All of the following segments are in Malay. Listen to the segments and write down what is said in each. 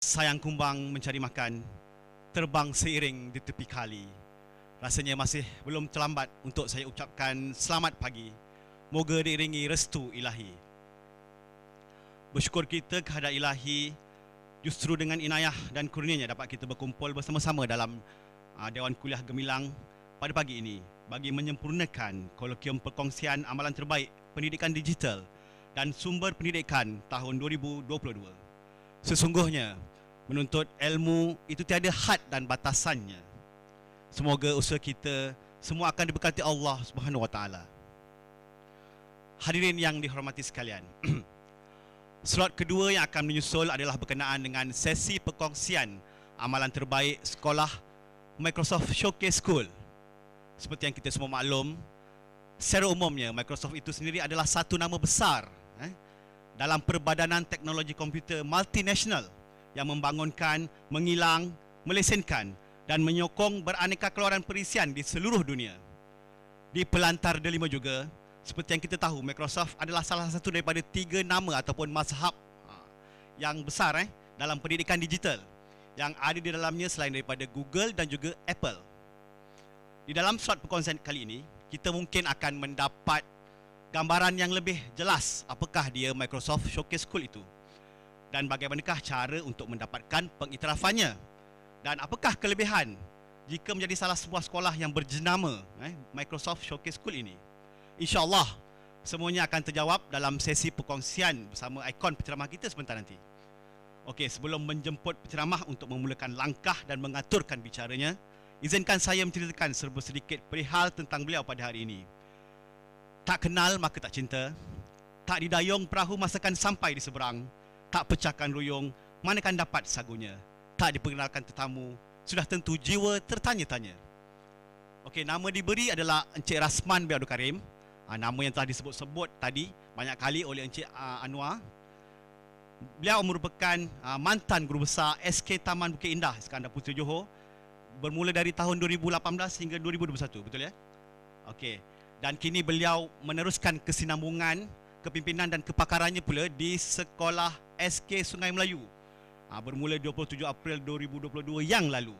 Sayang kumbang mencari makan, terbang seiring di tepi kali. Rasanya masih belum terlambat untuk saya ucapkan selamat pagi. Moga diiringi restu ilahi. Bersyukur kita kehadap ilahi, justru dengan inayah dan kurnianya dapat kita berkumpul bersama-sama dalam Dewan Kuliah Gemilang pada pagi ini bagi menyempurnakan kolokium perkongsian amalan terbaik pendidikan digital dan sumber pendidikan tahun 2022. Sesungguhnya, menuntut ilmu itu tiada had dan batasannya. Semoga usaha kita semua akan diberkati Allah Subhanahu Wa Taala. Hadirin yang dihormati sekalian, slot kedua yang akan menyusul adalah berkenaan dengan sesi perkongsian amalan terbaik sekolah Microsoft Showcase School. Seperti yang kita semua maklum, secara umumnya Microsoft itu sendiri adalah satu nama besar dalam perbadanan teknologi komputer multinasional yang membangunkan, mengilang, melesenkan dan menyokong beraneka keluaran perisian di seluruh dunia. Di pelantar delima juga, seperti yang kita tahu, Microsoft adalah salah satu daripada 3 nama ataupun mazhab yang besar dalam pendidikan digital yang ada di dalamnya selain daripada Google dan juga Apple. Di dalam slot perkongsian kali ini, kita mungkin akan mendapat gambaran yang lebih jelas apakah dia Microsoft Showcase School itu dan bagaimanakah cara untuk mendapatkan pengiktirafannya dan apakah kelebihan jika menjadi salah sebuah sekolah yang berjenama Microsoft Showcase School ini. InsyaAllah semuanya akan terjawab dalam sesi perkongsian bersama ikon penceramah kita sebentar nanti. Okey, sebelum menjemput penceramah untuk memulakan langkah dan mengaturkan bicaranya, izinkan saya menceritakan serba sedikit perihal tentang beliau pada hari ini. Tak kenal maka tak cinta, tak didayung perahu masakan sampai di seberang, tak pecahkan ruyung manakan dapat sagunya, tak diperkenalkan tetamu, sudah tentu jiwa tertanya-tanya. Okey, nama diberi adalah Encik Rasman bin Abdul Karim. Nama yang telah disebut-sebut tadi banyak kali oleh Encik Anwar. Beliau merupakan mantan guru besar SK Taman Bukit Indah Iskandar Puteri Johor bermula dari tahun 2018 hingga 2021, betul ya? Okey. Dan kini beliau meneruskan kesinambungan kepimpinan dan kepakarannya pula di Sekolah SK Sungai Melayu bermula 27 April 2022 yang lalu.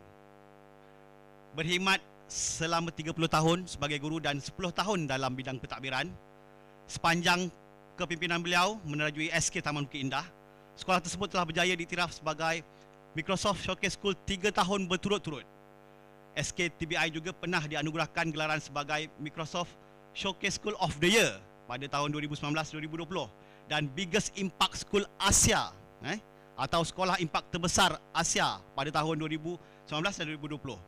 Berkhidmat selama 30 tahun sebagai guru dan 10 tahun dalam bidang pentadbiran. Sepanjang kepimpinan beliau menerajui SK Taman Bukit Indah, sekolah tersebut telah berjaya diiktiraf sebagai Microsoft Showcase School 3 tahun berturut-turut. SK TBI juga pernah dianugerahkan gelaran sebagai Microsoft Showcase School of the Year pada tahun 2019-2020 dan Biggest Impact School Asia atau sekolah impak terbesar Asia pada tahun 2019 dan 2020.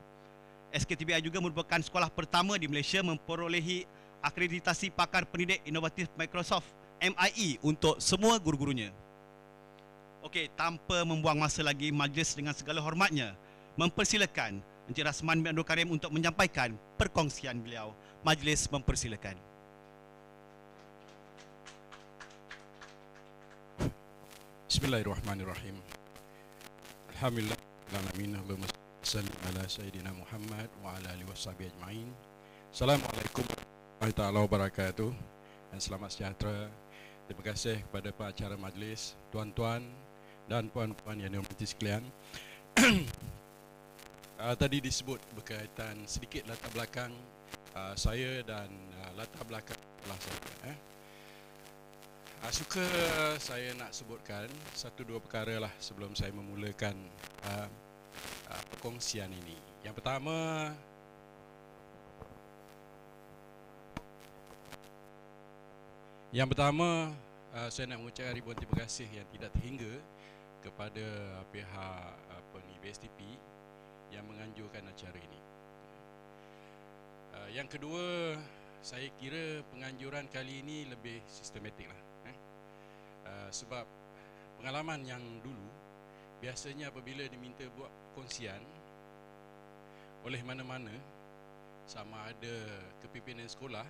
SKTBI juga merupakan sekolah pertama di Malaysia memperolehi akreditasi pakar pendidik inovatif Microsoft MIE untuk semua guru-gurunya. Okey, tanpa membuang masa lagi, majlis dengan segala hormatnya mempersilakan Encik Rasman bin Abdul Karim untuk menyampaikan perkongsian beliau. Majlis mempersilakan. Bismillahirrahmanirrahim. Alhamdulillah alamin, Allahumma salli ala sayyidina Muhammad wa ala alihi washabihi ajmain. Assalamualaikum warahmatullahi wabarakatuh dan selamat sejahtera. Terima kasih kepada pengacara majlis, tuan-tuan dan puan-puan yang dihormati sekalian. Tadi disebut berkaitan sedikit latar belakang saya dan latar belakang kelas saya. Suka saya nak sebutkan satu dua perkara lah sebelum saya memulakan perkongsian ini. Yang pertama, saya nak mengucapkan ribuan terima kasih yang tidak terhingga kepada pihak PSTP yang menganjurkan acara ini. Yang kedua, saya kira penganjuran kali ini lebih sistematik lah. Sebab pengalaman yang dulu, biasanya apabila diminta buat perkongsian oleh mana-mana, sama ada kepimpinan sekolah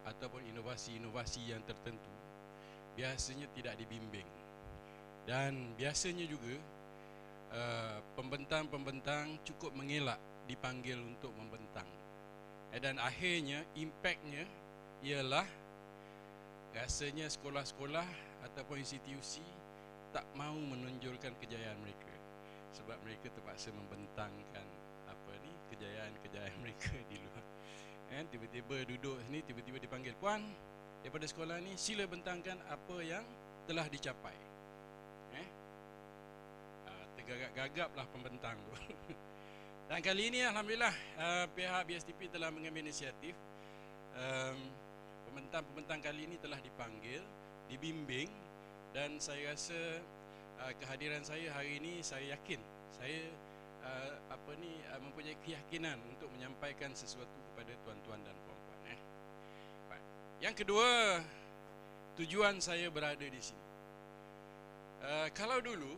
ataupun inovasi-inovasi yang tertentu, biasanya tidak dibimbing. Dan biasanya juga pembentang-pembentang cukup mengelak dipanggil untuk membentang. Dan akhirnya impaknya ialah rasanya sekolah-sekolah ataupun institusi tak mahu menonjolkan kejayaan mereka, sebab mereka terpaksa membentangkan kejayaan mereka di luar. Tiba-tiba duduk sini, tiba-tiba dipanggil, puan daripada sekolah ni sila bentangkan apa yang telah dicapai. Tergagap-gagaplah pembentang tu. Dan kali ini alhamdulillah pihak BSTP telah mengambil inisiatif. Pembentang-pembentang kali ini telah dipanggil, dibimbing, dan saya rasa kehadiran saya hari ini, saya yakin saya mempunyai keyakinan untuk menyampaikan sesuatu kepada tuan-tuan dan puan-puan. Yang kedua, tujuan saya berada di sini. Kalau dulu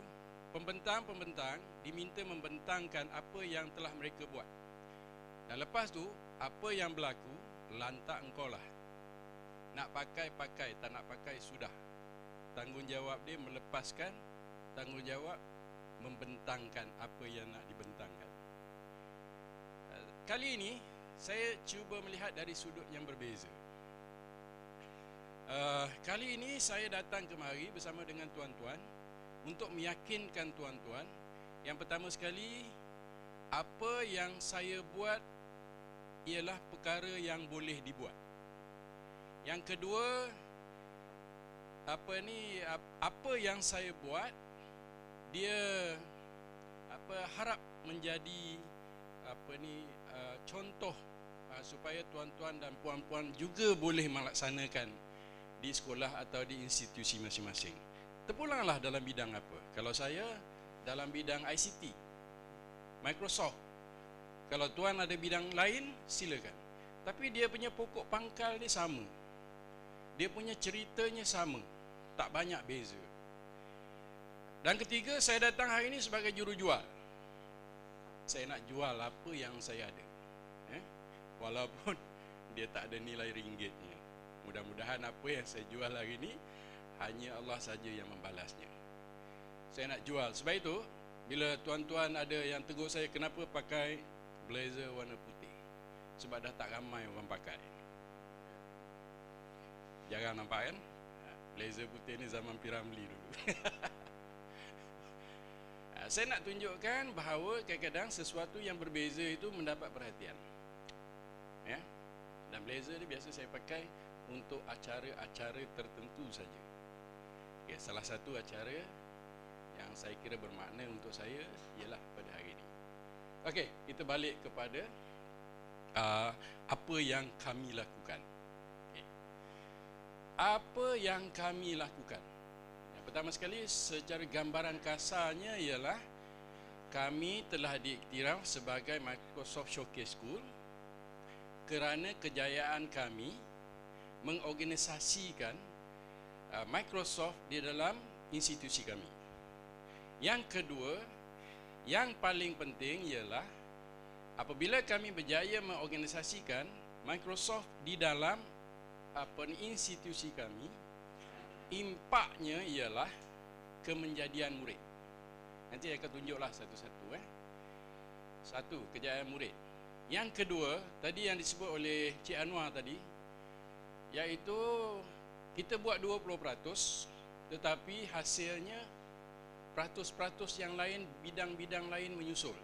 pembentang-pembentang diminta membentangkan apa yang telah mereka buat, dan lepas tu apa yang berlaku lantak engkau lah. Nak pakai, tak nak pakai sudah. Tanggungjawab dia melepaskan, tanggungjawab membentangkan apa yang nak dibentangkan. Kali ini saya cuba melihat dari sudut yang berbeza. Kali ini saya datang kemari bersama dengan tuan-tuan untuk meyakinkan tuan-tuan, yang pertama sekali, apa yang saya buat ialah perkara yang boleh dibuat. Yang kedua, apa yang saya buat, dia harap menjadi contoh supaya tuan-tuan dan puan-puan juga boleh melaksanakan di sekolah atau di institusi masing-masing. Terpulanglah dalam bidang apa. Kalau saya dalam bidang ICT, Microsoft. Kalau tuan ada bidang lain, silakan. Tapi dia punya pokok pangkal ni sama. Dia punya ceritanya sama. Tak banyak beza. Dan ketiga, saya datang hari ini sebagai jurujual. Saya nak jual apa yang saya ada. Walaupun dia tak ada nilai ringgitnya. Mudah-mudahan apa yang saya jual hari ini hanya Allah saja yang membalasnya. Saya nak jual. Sebab itu, bila tuan-tuan ada yang tegur saya kenapa pakai blazer warna putih, sebab dah tak ramai orang pakai. Jarang nampak kan? Blazer putih ni zaman Piramli dulu. Saya nak tunjukkan bahawa kadang-kadang sesuatu yang berbeza itu mendapat perhatian. Dan blazer ni biasa saya pakai untuk acara-acara tertentu saja. Salah satu acara yang saya kira bermakna untuk saya ialah pada hari ini. Okey, kita balik kepada apa yang kami lakukan. Apa yang kami lakukan? Yang pertama sekali, secara gambaran kasarnya ialah kami telah diiktiraf sebagai Microsoft Showcase School kerana kejayaan kami mengorganisasikan Microsoft di dalam institusi kami. Yang kedua, yang paling penting ialah apabila kami berjaya mengorganisasikan Microsoft di dalam institusi kami, impaknya ialah kemenjadian murid. Nanti saya akan tunjuklah satu-satu. Satu, kejayaan murid. Yang kedua, tadi yang disebut oleh Cik Anwar tadi, iaitu kita buat 20%, tetapi hasilnya peratus-peratus yang lain, bidang-bidang lain menyusul.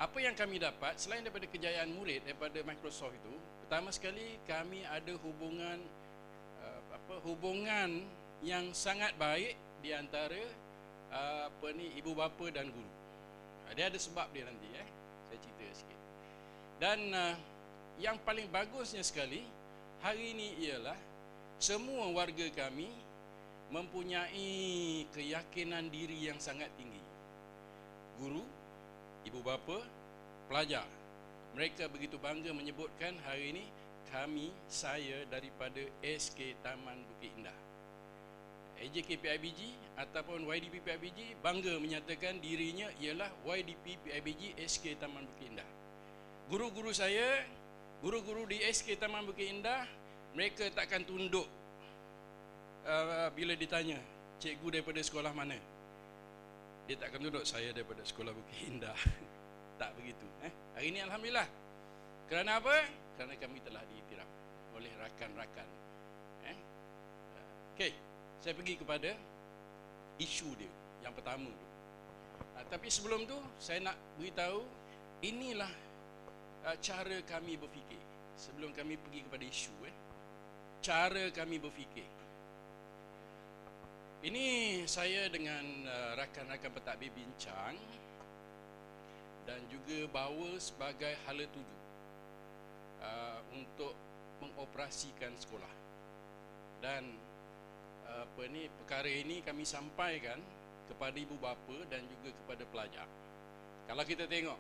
Apa yang kami dapat selain daripada kejayaan murid daripada Microsoft itu, pertama sekali kami ada hubungan yang sangat baik di antara ibu bapa dan guru. Dia ada sebab dia nanti, saya cerita sikit. Dan yang paling bagusnya sekali hari ini ialah semua warga kami mempunyai keyakinan diri yang sangat tinggi. Guru, ibu bapa, pelajar, mereka begitu bangga menyebutkan hari ini saya daripada SK Taman Bukit Indah. AJK PIBG ataupun YDP PIBG bangga menyatakan dirinya ialah YDP PIBG SK Taman Bukit Indah. Guru-guru saya, guru-guru di SK Taman Bukit Indah, mereka takkan tunduk bila ditanya, cikgu daripada sekolah mana? Dia takkan tunduk, saya daripada sekolah Bukit Indah. Tak begitu. Hari ini alhamdulillah. Kerana apa? Kerana kami telah diiktiraf oleh rakan-rakan. Okey, saya pergi kepada isu dia yang pertama tu. Tapi sebelum tu saya nak beritahu inilah cara kami berfikir sebelum kami pergi kepada isu. Cara kami berfikir. Ini saya dengan rakan-rakan pentadbir bincang dan juga bawa sebagai hala tuju untuk mengoperasikan sekolah. Dan perkara ini kami sampaikan kepada ibu bapa dan juga kepada pelajar. Kalau kita tengok,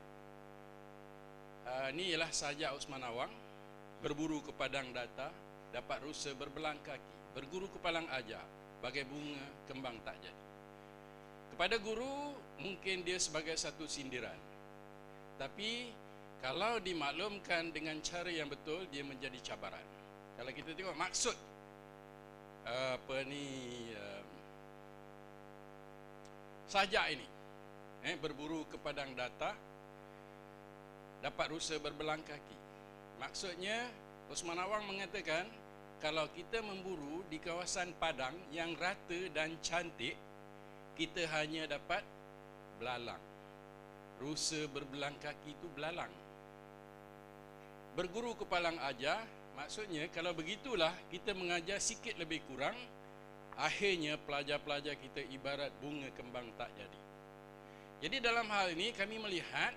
ni ialah Sajak Osman Awang, berburu ke padang data, dapat rusa berbelang kaki, berguru ke palang ajar, bagai bunga kembang tak jadi. Kepada guru mungkin dia sebagai satu sindiran, tapi kalau dimaklumkan dengan cara yang betul, dia menjadi cabaran. Kalau kita tengok maksud Sajak ini, berburu ke padang data, dapat rusa berbelang kaki. Maksudnya Osman Awang mengatakan kalau kita memburu di kawasan padang yang rata dan cantik, kita hanya dapat belalang. Rusa berbelang kaki itu belalang. Berguru ke palang ajar, maksudnya kalau begitulah kita mengajar sikit lebih kurang, akhirnya pelajar-pelajar kita ibarat bunga kembang tak jadi. Jadi dalam hal ini kami melihat,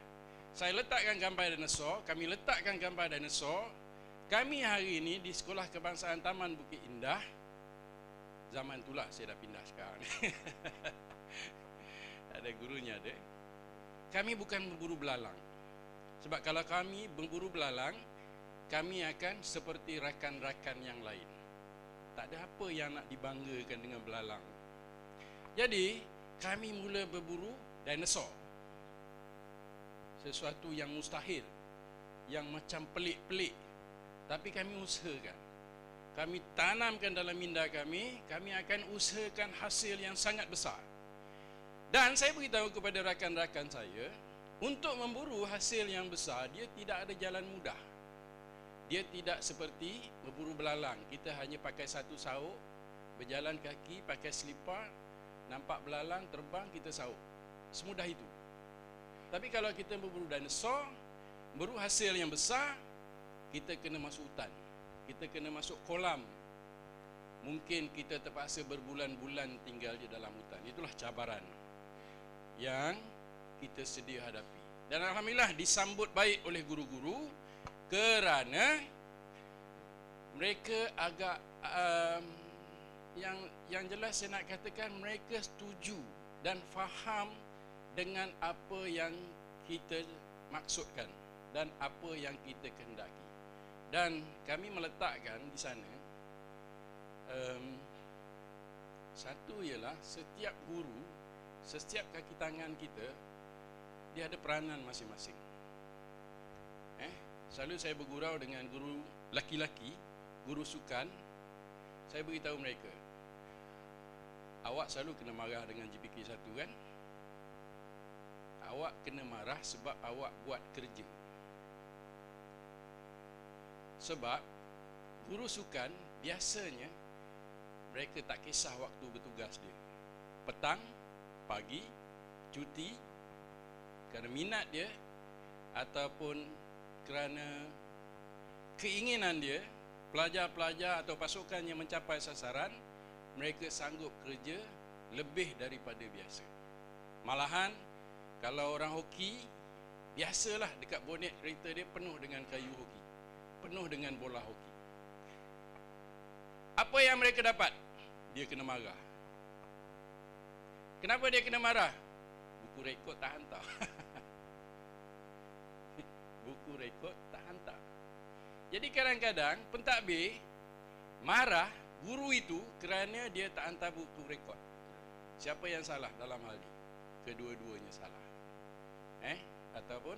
saya letakkan gambar dinosaur, kami letakkan gambar dinosaur. Kami hari ini di Sekolah Kebangsaan Taman Bukit Indah, zaman itulah saya dah pindah sekarang. Ada gurunya ada. Kami bukan memburu belalang. Sebab kalau kami memburu belalang, kami akan seperti rakan-rakan yang lain. Tak ada apa yang nak dibanggakan dengan belalang. Jadi, kami mula berburu dinosaur. Sesuatu yang mustahil, yang macam pelik-pelik. Tapi kami usahakan. Kami tanamkan dalam minda kami akan usahakan hasil yang sangat besar. Dan saya beritahu kepada rakan-rakan saya, untuk memburu hasil yang besar, dia tidak ada jalan mudah. Dia tidak seperti berburu belalang. Kita hanya pakai satu sauk, berjalan kaki, pakai selipar, nampak belalang, terbang, kita sauk. Semudah itu. Tapi kalau kita berburu dinosaur, berburu hasil yang besar, kita kena masuk hutan. Kita kena masuk kolam. Mungkin kita terpaksa berbulan-bulan tinggal di dalam hutan. Itulah cabaran yang kita sedia hadapi. Dan alhamdulillah disambut baik oleh guru-guru, kerana mereka agak yang jelas saya nak katakan, mereka setuju dan faham dengan apa yang kita maksudkan dan apa yang kita kehendaki. Dan kami meletakkan di sana satu ialah setiap guru, setiap kaki tangan kita, dia ada peranan masing-masing. Selalu saya bergurau dengan guru laki-laki, guru sukan. Saya beritahu mereka, awak selalu kena marah dengan GPK 1 kan? Awak kena marah sebab awak buat kerja. Sebab guru sukan biasanya mereka tak kisah waktu bertugas dia. Petang, pagi, cuti, kerana minat dia ataupun kerana keinginan dia, pelajar-pelajar atau pasukan yang mencapai sasaran, mereka sanggup kerja lebih daripada biasa. Malahan kalau orang hoki, biasalah dekat bonet kereta dia penuh dengan kayu hoki, penuh dengan bola hoki. Apa yang mereka dapat? Dia kena marah. Kenapa dia kena marah? Buku rekod tak hantar. Buku rekod tak hantar. Jadi kadang-kadang pentadbir marah guru itu kerana dia tak hantar buku rekod. Siapa yang salah dalam hal ini? Kedua-duanya salah. Ataupun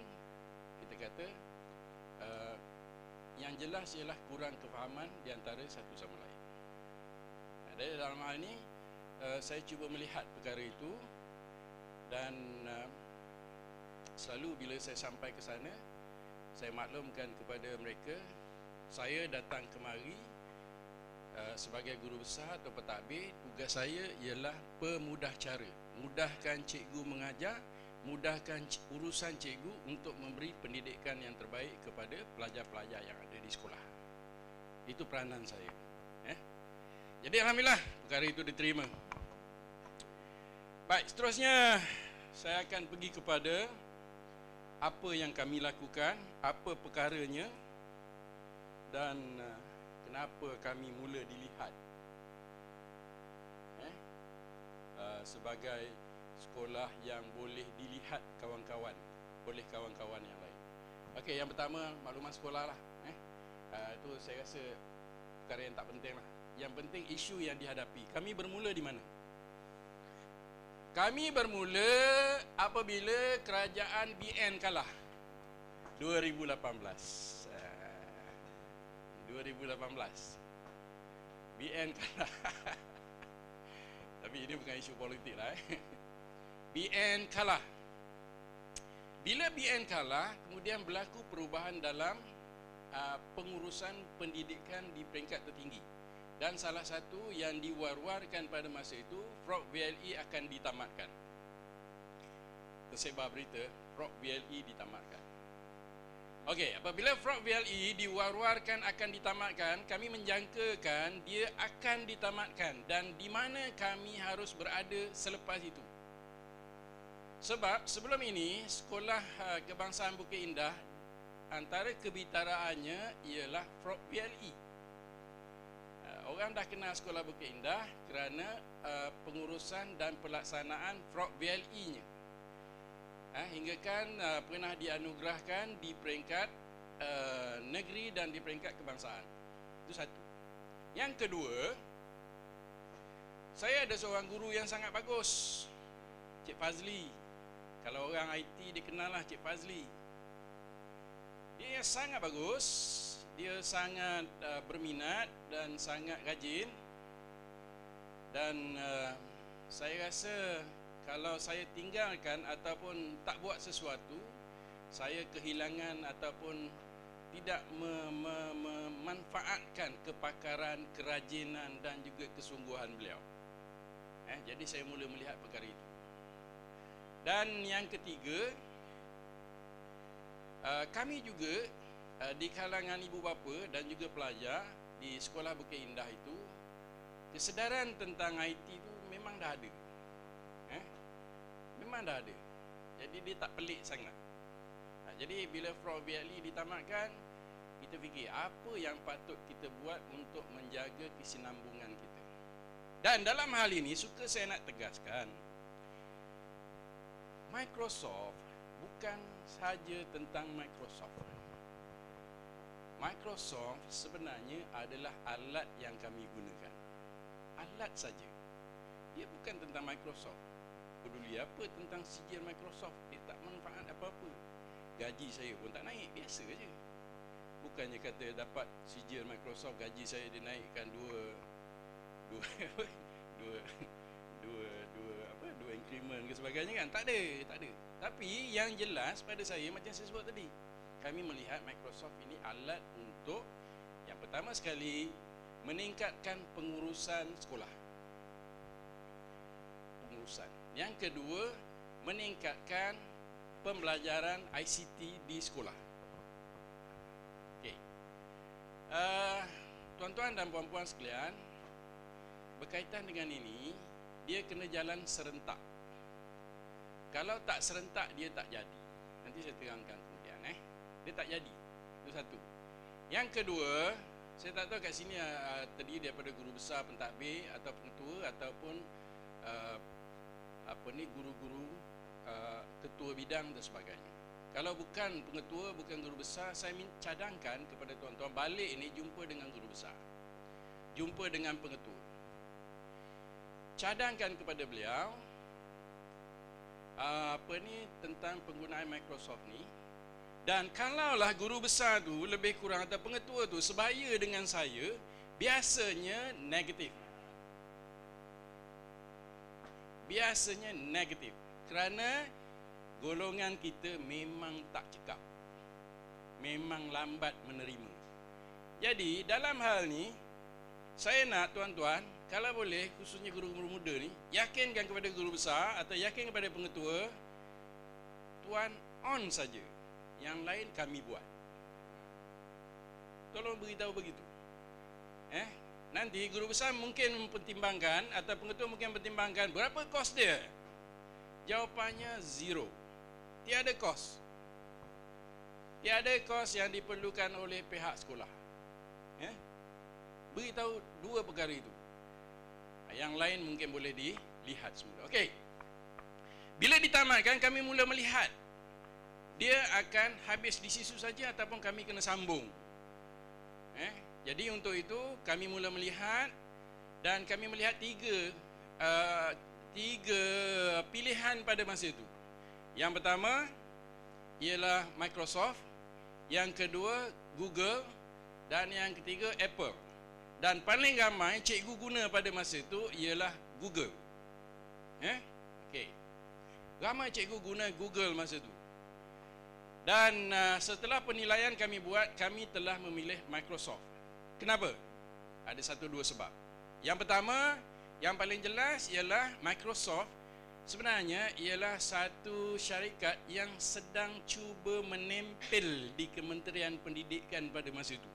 kita kata yang jelas ialah kurang kefahaman di antara satu sama lain. Jadi dalam hal ini saya cuba melihat perkara itu, dan selalu bila saya sampai ke sana, saya maklumkan kepada mereka, saya datang kemari sebagai guru besar atau pentadbir, tugas saya ialah pemudah cara, mudahkan cikgu mengajar, mudahkan urusan cikgu untuk memberi pendidikan yang terbaik kepada pelajar-pelajar yang ada di sekolah. Itu peranan saya. Jadi alhamdulillah perkara itu diterima. Baik, seterusnya saya akan pergi kepada apa yang kami lakukan, apa perkaranya, dan kenapa kami mula dilihat sebagai sekolah yang boleh dilihat kawan-kawan oleh kawan-kawan yang lain. Okey, yang pertama maklumat sekolah lah. Itu saya rasa perkara yang tak penting lah. Yang penting isu yang dihadapi. Kami bermula di mana? Kami bermula apabila kerajaan BN kalah 2018. 2018 BN kalah. Tapi ini bukan isu politik lah. BN kalah. Bila BN kalah, kemudian berlaku perubahan dalam pengurusan pendidikan di peringkat tertinggi. Dan salah satu yang diwar-warkan pada masa itu, Frog VLE akan ditamatkan. Tersebar berita, Frog VLE ditamatkan. Okey, apabila Frog VLE diwar-warkan akan ditamatkan, kami menjangkakan dia akan ditamatkan dan di mana kami harus berada selepas itu. Sebab sebelum ini, Sekolah Kebangsaan Bukit Indah, antara kebitaraannya ialah Frog VLE. Orang dah kenal Sekolah Bukit Indah kerana pengurusan dan pelaksanaan Frog VLE-nya. Hinggakan pernah dianugerahkan di peringkat negeri dan di peringkat kebangsaan. Itu satu. Yang kedua, saya ada seorang guru yang sangat bagus, Cik Fazli. Kalau orang IT dikenal lah Cik Fazli. Dia sangat bagus. Dia sangat berminat dan sangat rajin. Dan saya rasa kalau saya tinggalkan ataupun tak buat sesuatu, saya kehilangan ataupun tidak memanfaatkan kepakaran, kerajinan dan juga kesungguhan beliau. Jadi saya mula melihat perkara itu. Dan yang ketiga, kami juga di kalangan ibu bapa dan juga pelajar di Sekolah Bukit Indah itu, kesedaran tentang IT itu memang dah ada. Memang dah ada. Jadi dia tak pelik sangat. Jadi bila Frog VLE ditamatkan, kita fikir apa yang patut kita buat untuk menjaga kesinambungan kita. Dan dalam hal ini suka saya nak tegaskan, Microsoft bukan sahaja tentang Microsoft. Microsoft sebenarnya adalah alat yang kami gunakan. Alat saja. Dia bukan tentang Microsoft. Peduli apa tentang sijil Microsoft, dia tak manfaat apa-apa. Gaji saya pun tak naik, biasa je. Bukannya kata dapat sijil Microsoft, gaji saya dinaikkan dua increment ke sebagainya kan? Tak ada. Tapi yang jelas pada saya macam saya sebut tadi, kami melihat Microsoft ini alat untuk yang pertama sekali meningkatkan pengurusan sekolah. Yang kedua, meningkatkan pembelajaran ICT di sekolah. Okey. Tuan-tuan dan puan-puan sekalian, berkaitan dengan ini, dia kena jalan serentak. Kalau tak serentak, dia tak jadi. Nanti saya terangkan kemudian. Dia tak jadi. Itu satu. Yang kedua, saya tak tahu kat sini terdiri daripada guru besar, pentadbir atau pengetua ataupun guru-guru, ketua bidang dan sebagainya. Kalau bukan pengetua, bukan guru besar, saya cadangkan kepada tuan-tuan balik ini jumpa dengan guru besar, jumpa dengan pengetua, cadangkan kepada beliau tentang penggunaan Microsoft ni. Dan kalaulah guru besar tu lebih kurang atau pengetua tu sebaya dengan saya, biasanya negatif. Kerana golongan kita memang tak cekap, memang lambat menerima. Jadi dalam hal ni, Saya nak tuan-tuan, kalau boleh, khususnya guru-guru muda ni, yakinkan kepada guru besar atau yakin kepada pengetua, tuan on saja, yang lain kami buat. Tolong beritahu begitu. Nanti guru besar mungkin mempertimbangkan atau pengetua mungkin mempertimbangkan berapa kos dia. Jawapannya zero. Tiada kos. Tiada kos yang diperlukan oleh pihak sekolah. Beritahu dua perkara itu. Yang lain mungkin boleh dilihat semula. Okey. Bila ditamatkan, kami mula melihat dia akan habis di situ saja ataupun kami kena sambung. Jadi untuk itu kami mula melihat, dan kami melihat tiga pilihan pada masa itu. Yang pertama ialah Microsoft, yang kedua Google, dan yang ketiga Apple. Dan paling ramai cikgu guna pada masa itu ialah Google. Okey. Ramai cikgu guna Google masa itu. Dan setelah penilaian kami buat, kami telah memilih Microsoft. Kenapa? Ada satu dua sebab. Yang pertama, yang paling jelas ialah Microsoft sebenarnya ialah satu syarikat yang sedang cuba menempel di Kementerian Pendidikan pada masa itu.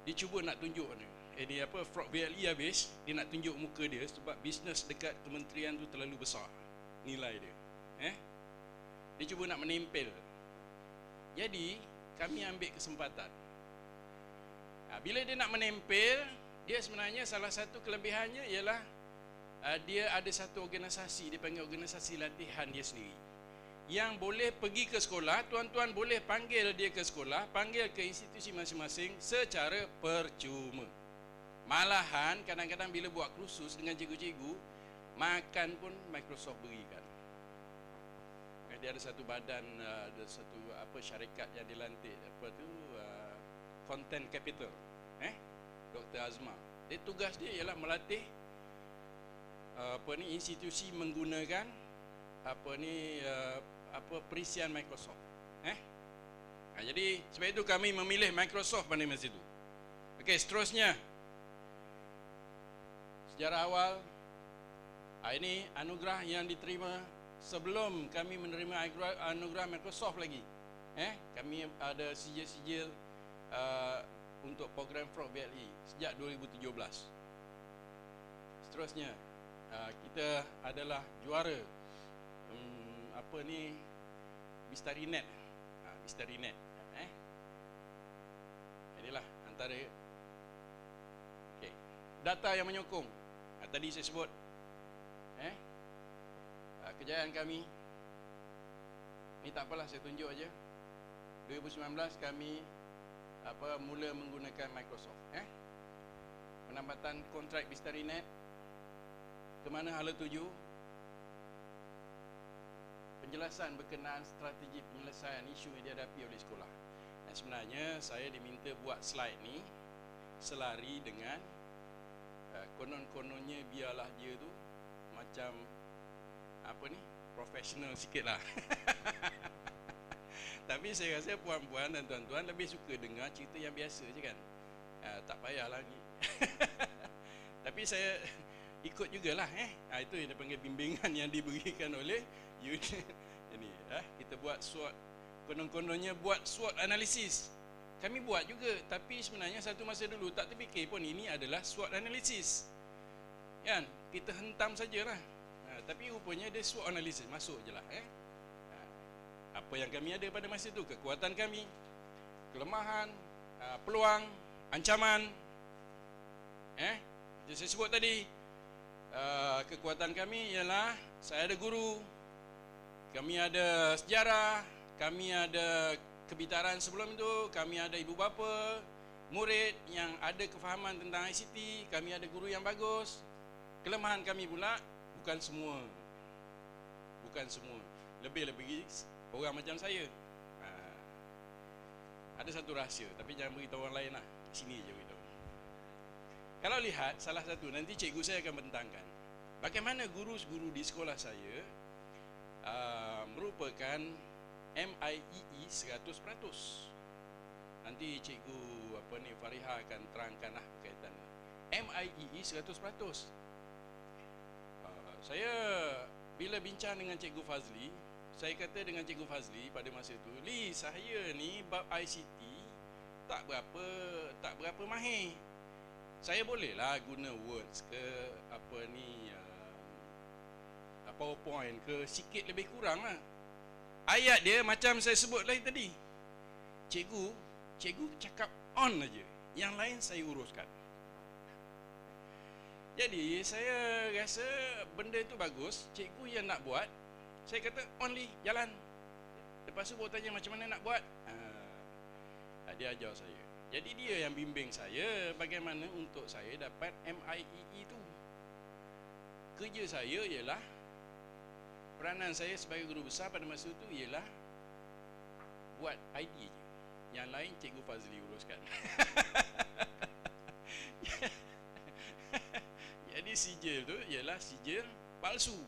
Dia cuba nak tunjuk dia Frog VLE habis, dia nak tunjuk muka dia sebab bisnes dekat kementerian tu terlalu besar nilai dia. Dia cuba nak menempel. Jadi kami ambil kesempatan. Bila dia nak menempel, dia sebenarnya salah satu kelebihannya ialah dia ada satu organisasi, dia panggil organisasi latihan dia sendiri, yang boleh pergi ke sekolah. Tuan-tuan boleh panggil dia ke sekolah, panggil ke institusi masing-masing secara percuma. Malahan kadang-kadang bila buat kursus dengan cikgu-cikgu, makan pun Microsoft berikan. Dia ada satu badan, ada satu syarikat yang dilantik, Content Capital, Dr. Azma. Dia tugas dia ialah melatih institusi menggunakan perisian Microsoft. Jadi sebab itu kami memilih Microsoft pada masa itu. Okey, seterusnya sejarah awal. Ini anugerah yang diterima sebelum kami menerima anugerah Microsoft lagi. Kami ada sijil-sijil untuk program Frog VLE sejak 2017. Seterusnya kita adalah juara Bistarinet. Bistarinet. Inilah antara data yang menyokong. Tadi saya sebut kejayaan kami. Ni tak apalah, saya tunjuk aja. 2019 kami mula menggunakan Microsoft. Penambatan kontrak Bistarinet ke mana hala tuju. Penjelasan berkenaan strategi penyelesaian isu yang dihadapi oleh sekolah. Dan sebenarnya saya diminta buat slide ni selari dengan konon-kononnya biarlah dia tu macam profesional sikit lah. Tapi saya rasa puan-puan dan tuan-tuan lebih suka dengar cerita yang biasa je kan. Tak payah lagi. Tapi saya ikut jugalah. Itu yang dipanggil bimbingan yang diberikan oleh unit ini. Kita buat SWOT, konon-kononnya buat SWOT analisis. Kami buat juga, tapi sebenarnya satu masa dulu tak terfikir pun ini adalah SWOT analisis. Kan? Kita hentam sajalah. Tapi rupanya dia SWOT analisis, masuk je lah. Apa yang kami ada pada masa itu, kekuatan kami, kelemahan, peluang, ancaman. Saya sebut tadi, kekuatan kami ialah saya ada guru, kami ada sejarah, kami ada kebitaran sebelum itu, kami ada ibu bapa, murid yang ada kefahaman tentang ICT, kami ada guru yang bagus. Kelemahan kami pula bukan semua. Lebih-lebih orang macam saya. Ada satu rahsia, tapi jangan beritahu orang lain lah. Sini je beritahu. Kalau lihat salah satu, nanti cikgu saya akan bentangkan bagaimana guru-guru di sekolah saya merupakan MIEE 100%. Nanti cikgu Fariha akan terangkan lah berkaitan MIEE 100%. Saya bila bincang dengan Cikgu Fazli, saya kata dengan Cikgu Fazli pada masa itu, Li, saya ni bab ICT tak berapa mahir. Saya bolehlah guna words ke PowerPoint ke sikit lebih kurang lah. Ayat dia macam saya sebut tadi. Cikgu cakap on aja. Yang lain saya uruskan. Jadi saya rasa benda itu bagus. Cikgu yang nak buat, saya kata only jalan. Lepas tu baru tanya macam mana nak buat. Dia ajar saya. Jadi dia yang bimbing saya bagaimana untuk saya dapat MIEE itu. Kerja saya ialah, peranan saya sebagai guru besar pada masa itu ialah buat ID je. Yang lain Cikgu Fazli uruskan. Jadi sijil tu ialah sijil palsu.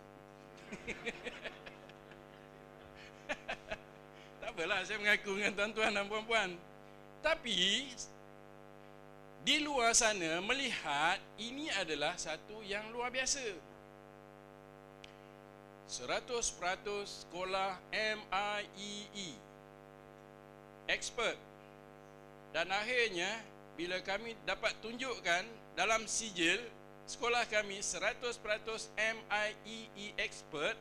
Tak apalah saya mengaku dengan tuan-tuan dan puan-puan. Tapi di luar sana melihat ini adalah satu yang luar biasa. 100% sekolah MIEE expert. Dan akhirnya bila kami dapat tunjukkan dalam sijil sekolah kami 100% MIEE expert,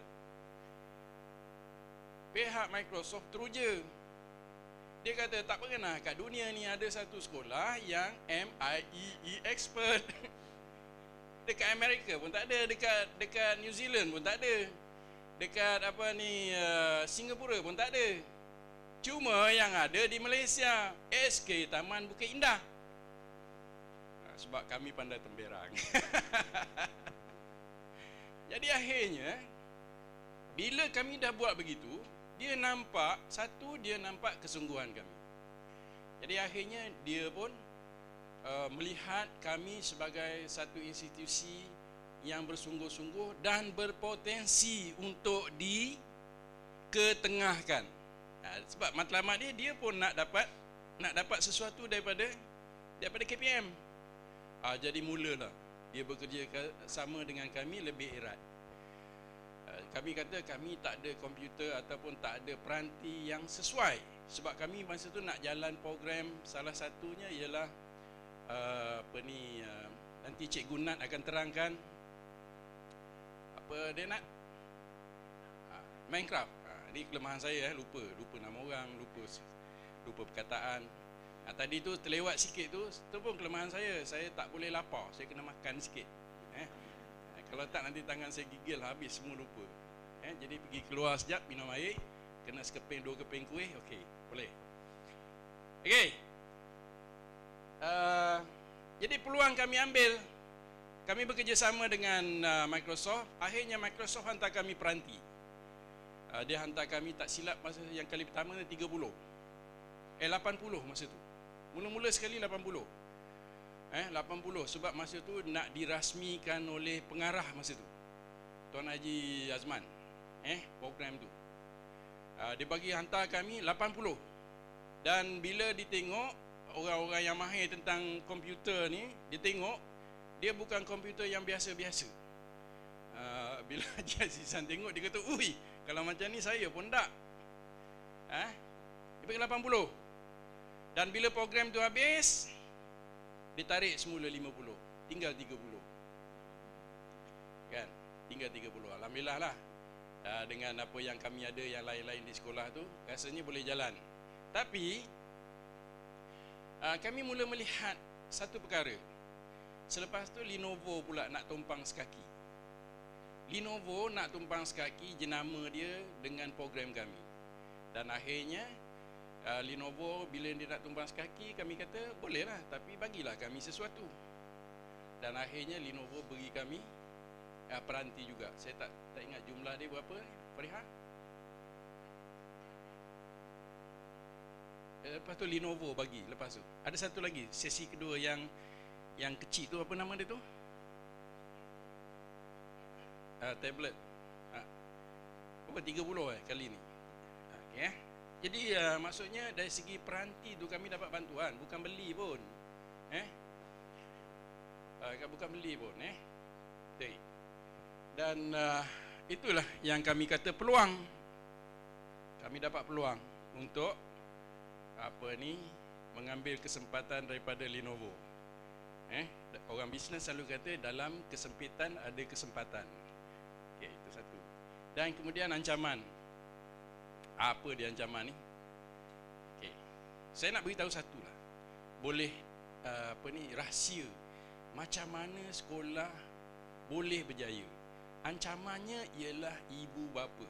pihak Microsoft teruja. Dia kata tak pernah kat dunia ni ada satu sekolah yang MIEE expert. Dekat Amerika pun tak ada, dekat New Zealand pun tak ada, dekat Singapura pun tak ada. Cuma yang ada di Malaysia, SK Taman Bukit Indah. Sebab kami pandai temberang. Jadi akhirnya bila kami dah buat begitu, dia nampak kesungguhan kami. Jadi akhirnya dia pun melihat kami sebagai satu institusi yang bersungguh-sungguh dan berpotensi untuk diketengahkan. Sebab matlamat dia pun nak dapat sesuatu daripada KPM. Jadi mulalah dia bekerja sama dengan kami lebih erat. Kami kata kami tak ada komputer ataupun tak ada peranti yang sesuai. Sebab kami masa tu nak jalan program, salah satunya ialah nanti Cikgu Nat akan terangkan apa dia nak Minecraft. Ini kelemahan saya, lupa nama orang, lupa perkataan. Tadi tu terlewat sikit tu pun kelemahan saya. Saya tak boleh lapar, saya kena makan sikit. Kalau tak nanti tangan saya gigil habis semua lupa. Jadi pergi keluar sekejap, minum air, kena sekeping 2 keping kuih, okey, boleh. Okey. Jadi peluang kami ambil. Kami bekerjasama dengan Microsoft. Akhirnya Microsoft hantar kami peranti. Dia hantar kami tak silap masa yang kali pertama 30. 80 masa tu. Mula-mula sekali 80. 80 sebab masa tu nak dirasmikan oleh pengarah masa tu, Tuan Haji Azman. Program tu. Dia bagi hantar kami 80. Dan bila ditengok orang-orang yang mahir tentang komputer ni, dia tengok dia bukan komputer yang biasa-biasa. Bila Haji Azizan tengok, dia kata, "Ui, kalau macam ni saya pun tak." Dia bagi 80. Dan bila program tu habis, ditarik semula 50, tinggal 30. Kan? Tinggal 30. Alhamdulillah lah. Dengan apa yang kami ada yang lain-lain di sekolah tu, rasanya boleh jalan. Tapi kami mula melihat satu perkara. Selepas tu Lenovo pula nak tumpang sekaki. Lenovo nak tumpang sekaki jenama dia dengan program kami. Dan akhirnya Lenovo bila dia nak tumpang sekaki, kami kata bolehlah, tapi bagilah kami sesuatu. Dan akhirnya Lenovo beri kami peranti juga. Saya tak ingat jumlah dia berapa, Fariha? Lepas tu Lenovo bagi. Lepas tu ada satu lagi, sesi kedua yang kecil tu, apa nama dia tu? Tablet. Berapa 30 kali ni. Okey. Jadi maksudnya dari segi peranti tu kami dapat bantuan, bukan beli pun. Bukan beli pun. Dan itulah yang kami kata peluang. Kami dapat peluang untuk mengambil kesempatan daripada Lenovo. Orang bisnes selalu kata dalam kesempitan ada kesempatan. Okey, itu satu. Dan kemudian ancaman. Apa dia ancaman ni? Okey. Saya nak beritahu satu lah. Boleh rahsia macam mana sekolah boleh berjaya. Ancamannya ialah ibu bapa.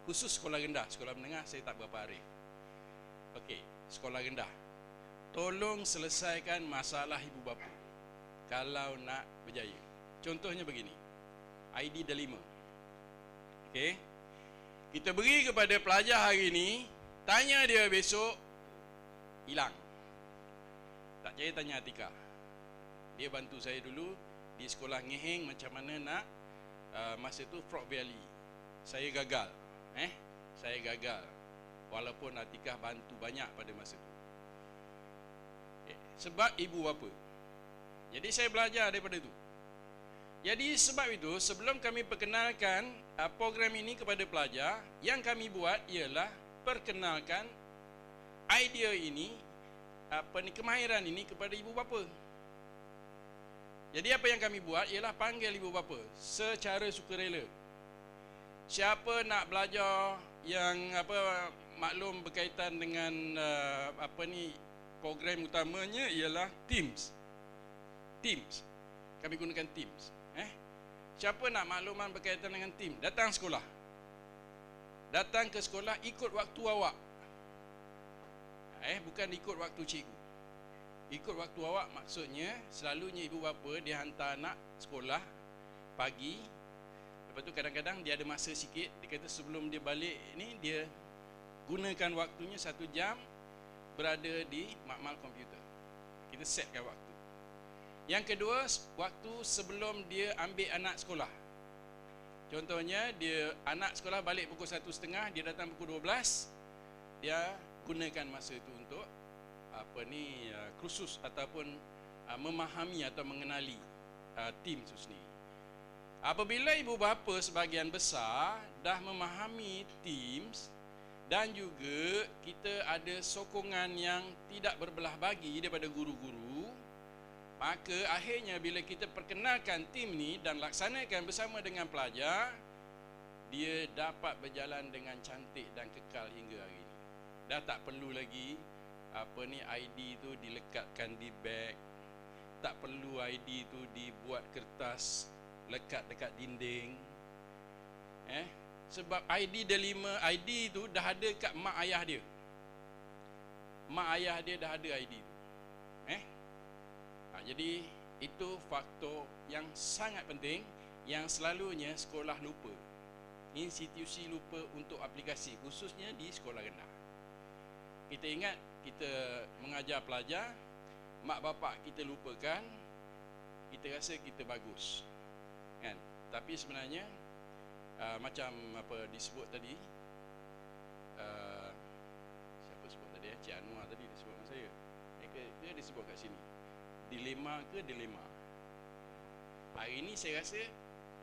Khusus sekolah rendah, sekolah menengah saya tak berapa arif. Okey, sekolah rendah. Tolong selesaikan masalah ibu bapa kalau nak berjaya. Contohnya begini. ID Delima. Okey. Kita beri kepada pelajar hari ini, tanya dia besok, hilang. Tak percaya tanya Atika. Dia bantu saya dulu di sekolah Ngeheng macam mana nak masa tu Frog Valley. Saya gagal. Saya gagal. Walaupun Atika bantu banyak pada masa tu. Sebab ibu bapa. Jadi saya belajar daripada tu. Jadi sebab itu sebelum kami perkenalkan program ini kepada pelajar, yang kami buat ialah perkenalkan idea ini, kemahiran ini kepada ibu bapa. Jadi apa yang kami buat ialah panggil ibu bapa secara sukarela. Siapa nak belajar yang maklum berkaitan dengan program utamanya ialah Teams. Kami gunakan Teams. Siapa nak makluman berkaitan dengan Teams, datang sekolah. Datang ke sekolah ikut waktu awak. Bukan ikut waktu cikgu. Ikut waktu awak maksudnya selalunya ibu bapa dia hantar anak sekolah pagi. Lepas tu kadang-kadang dia ada masa sikit. Dia kata sebelum dia balik ni dia gunakan waktunya 1 jam berada di makmal komputer. Kita setkan waktu. Yang kedua, waktu sebelum dia ambil anak sekolah. Contohnya dia anak sekolah balik pukul 1.30, dia datang pukul 12. Dia gunakan masa itu untuk kursus ataupun memahami atau mengenali Teams itu sendiri. Apabila ibu bapa sebahagian besar dah memahami Teams dan juga kita ada sokongan yang tidak berbelah bagi daripada guru-guru, maka akhirnya bila kita perkenalkan tim ni dan laksanakan bersama dengan pelajar, dia dapat berjalan dengan cantik dan kekal hingga hari ini. Dah tak perlu lagi ID tu dilekatkan di beg. Tak perlu ID tu dibuat kertas lekat dekat dinding. Sebab ID Delima, ID tu dah ada kat mak ayah dia. Mak ayah dia dah ada ID tu. Jadi itu faktor yang sangat penting yang selalunya sekolah lupa. Institusi lupa untuk aplikasi, khususnya di sekolah rendah. Kita ingat kita mengajar pelajar, mak bapak kita lupakan, kita rasa kita bagus. Kan? Tapi sebenarnya macam apa disebut tadi, siapa sebut tadi? Cik Anwar tadi disebut dengan saya. Dia disebut kat sini. Dilema ke dilema. Hari ini saya rasa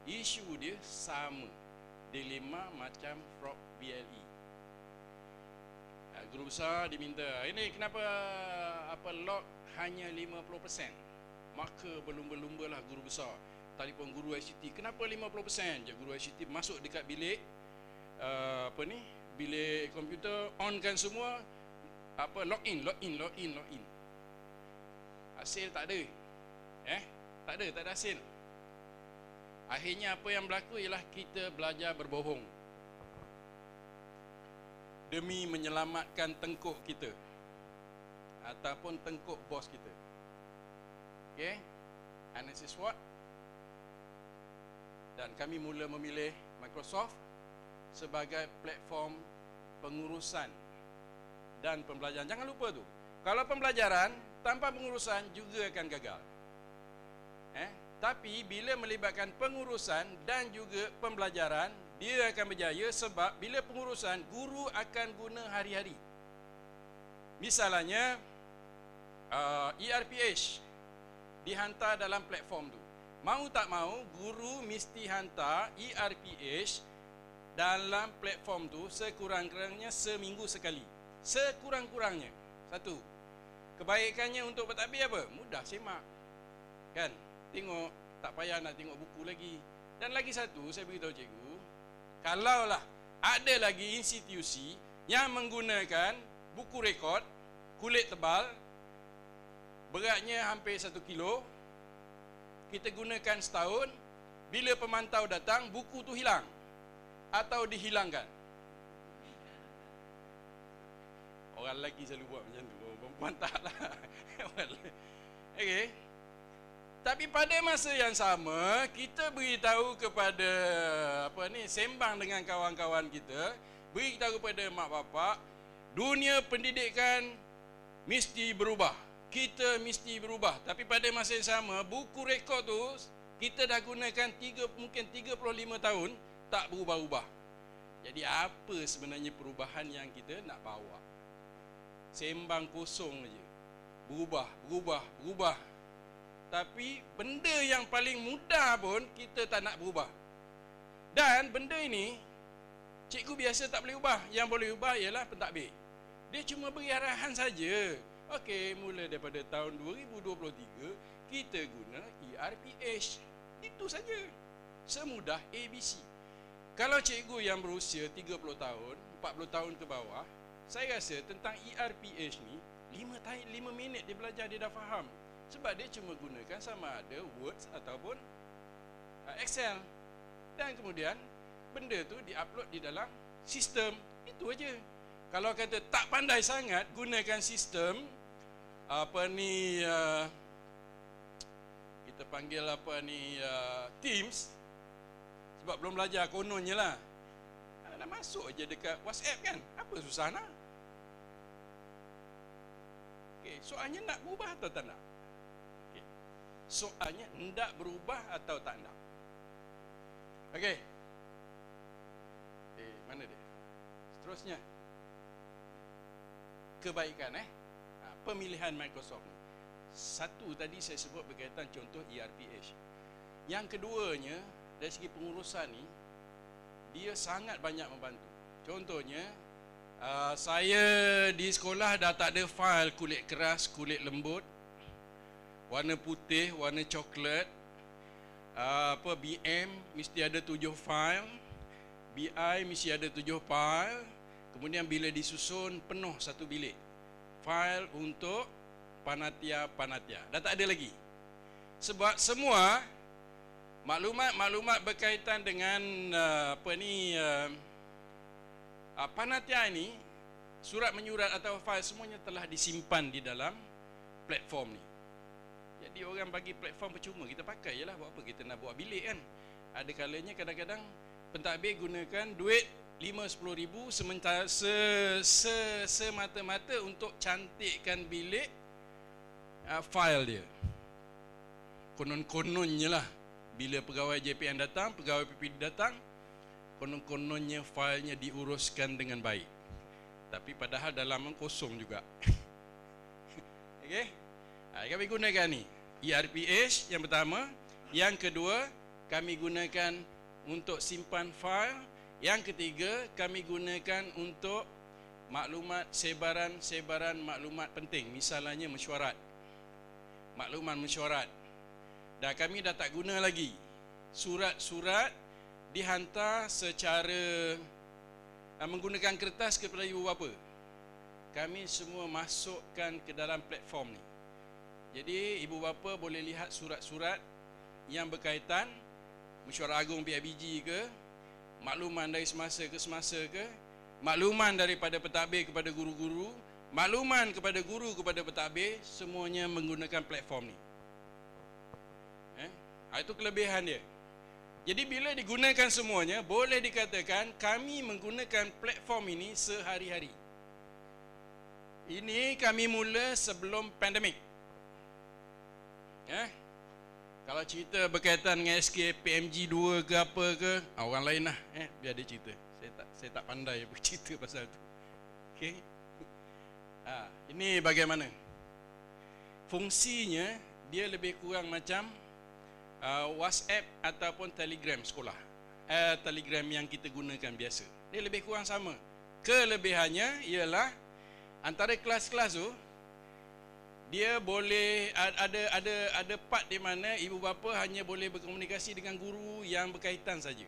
isu dia sama. Dilema macam Frog VLE. Guru besar diminta, ini kenapa lock hanya 50%? Maka berlumba-lumbalah guru besar. Telefon guru ICT, kenapa 50%? Je guru ICT masuk dekat bilik bilik komputer, onkan semua, login. Hasil tak ada. Tak ada hasil. Akhirnya apa yang berlaku ialah kita belajar berbohong demi menyelamatkan tengkuk kita ataupun tengkuk bos kita. Okay? And this is what? Dan kami mula memilih Microsoft sebagai platform pengurusan dan pembelajaran. Jangan lupa tu. Kalau pembelajaran tanpa pengurusan juga akan gagal. Tapi bila melibatkan pengurusan dan juga pembelajaran, dia akan berjaya sebab bila pengurusan, guru akan guna hari-hari. Misalnya ERPH dihantar dalam platform tu. Mau tak mau, guru mesti hantar ERPH dalam platform tu sekurang-kurangnya seminggu sekali. Sekurang-kurangnya. Satu. Kebaikannya untuk pentadbir apa? Mudah semak. Kan? Tengok, tak payah nak tengok buku lagi. Dan lagi satu, saya beritahu cikgu, kalaulah ada lagi institusi yang menggunakan buku rekod, kulit tebal, beratnya hampir 1 kilo, kita gunakan setahun, bila pemantau datang, buku tu hilang atau dihilangkan. Orang lelaki selalu buat macam tu, orang perempuan taklah. Okey. Tapi pada masa yang sama, kita beritahu kepada sembang dengan kawan-kawan kita, beritahu kepada mak bapak, dunia pendidikan mesti berubah. Kita mesti berubah. Tapi pada masa yang sama, buku rekod tu kita dah gunakan mungkin 35 tahun tak berubah-ubah. Jadi apa sebenarnya perubahan yang kita nak bawa? Sembang kosong aja. Berubah. Tapi benda yang paling mudah pun kita tak nak berubah. Dan benda ini cikgu biasa tak boleh ubah. Yang boleh ubah ialah pentadbir. Dia cuma beri arahan saja. Okey, mula daripada tahun 2023 kita guna ERPH. Itu saja. Semudah ABC. Kalau cikgu yang berusia 30 tahun, 40 tahun ke bawah, saya rasa tentang ERPH ni 5 minit dia belajar, dia dah faham. Sebab dia cuma gunakan sama ada Word ataupun Excel. Dan kemudian benda tu diupload di dalam sistem. Itu aja. Kalau kata tak pandai sangat gunakan sistem kita panggil Teams, sebab belum belajar kononnya lah. Nak masuk aja dekat WhatsApp kan. Apa susah nak? Okay, soalnya nak berubah atau tak nak? Okay. Soalnya hendak berubah atau tak nak? Okey. Mana dia? Seterusnya. Kebaikan pemilihan Microsoft ni. Satu tadi saya sebut berkaitan contoh ERPH. Yang keduanya, dari segi pengurusan ni, dia sangat banyak membantu. Contohnya, saya di sekolah dah tak ada fail kulit keras, kulit lembut, warna putih, warna coklat, BM mesti ada 7 fail, BI mesti ada 7 fail, kemudian bila disusun penuh satu bilik. Fail untuk panatia. Dah tak ada lagi. Sebab semua maklumat berkaitan dengan panatia ini, surat menyurat atau fail semuanya telah disimpan di dalam platform ni. Jadi orang bagi platform percuma, kita pakai je lah. Buat apa kita nak buat bilik kan? Ada kalanya kadang-kadang pentadbir gunakan duit 5-10 ribu sementara semata-mata untuk cantikkan bilik fail dia. Konon-kononnya lah, bila pegawai JPN datang, pegawai PPD datang, konon-kononnya failnya diuruskan dengan baik. Tapi padahal dalaman kosong juga. Okey. Kami gunakan ni ERPH yang pertama. Yang kedua, kami gunakan untuk simpan fail. Yang ketiga, kami gunakan untuk maklumat, sebaran maklumat penting. Misalnya mesyuarat. Maklumat mesyuarat. Dan kami dah tak guna lagi surat-surat dihantar secara menggunakan kertas kepada ibu bapa. Kami semua masukkan ke dalam platform ni. Jadi ibu bapa boleh lihat surat-surat yang berkaitan mesyuarat agung PIBG ke, makluman dari semasa ke semasa ke, makluman daripada pentadbir kepada guru-guru, makluman kepada guru kepada pentadbir, semuanya menggunakan platform ni. Itu kelebihan dia. Jadi bila digunakan semuanya, boleh dikatakan kami menggunakan platform ini sehari-hari. Ini kami mula sebelum pandemik. Kalau cerita berkaitan dengan SK PMG 2 ke apa ke, orang lain lah, biar dia cerita. Saya tak pandai bercerita pasal tu. Okey. Ini bagaimana? Fungsinya dia lebih kurang macam WhatsApp ataupun Telegram sekolah. Telegram yang kita gunakan biasa. Dia lebih kurang sama. Kelebihannya ialah antara kelas-kelas tu dia boleh ada part di mana ibu bapa hanya boleh berkomunikasi dengan guru yang berkaitan saja.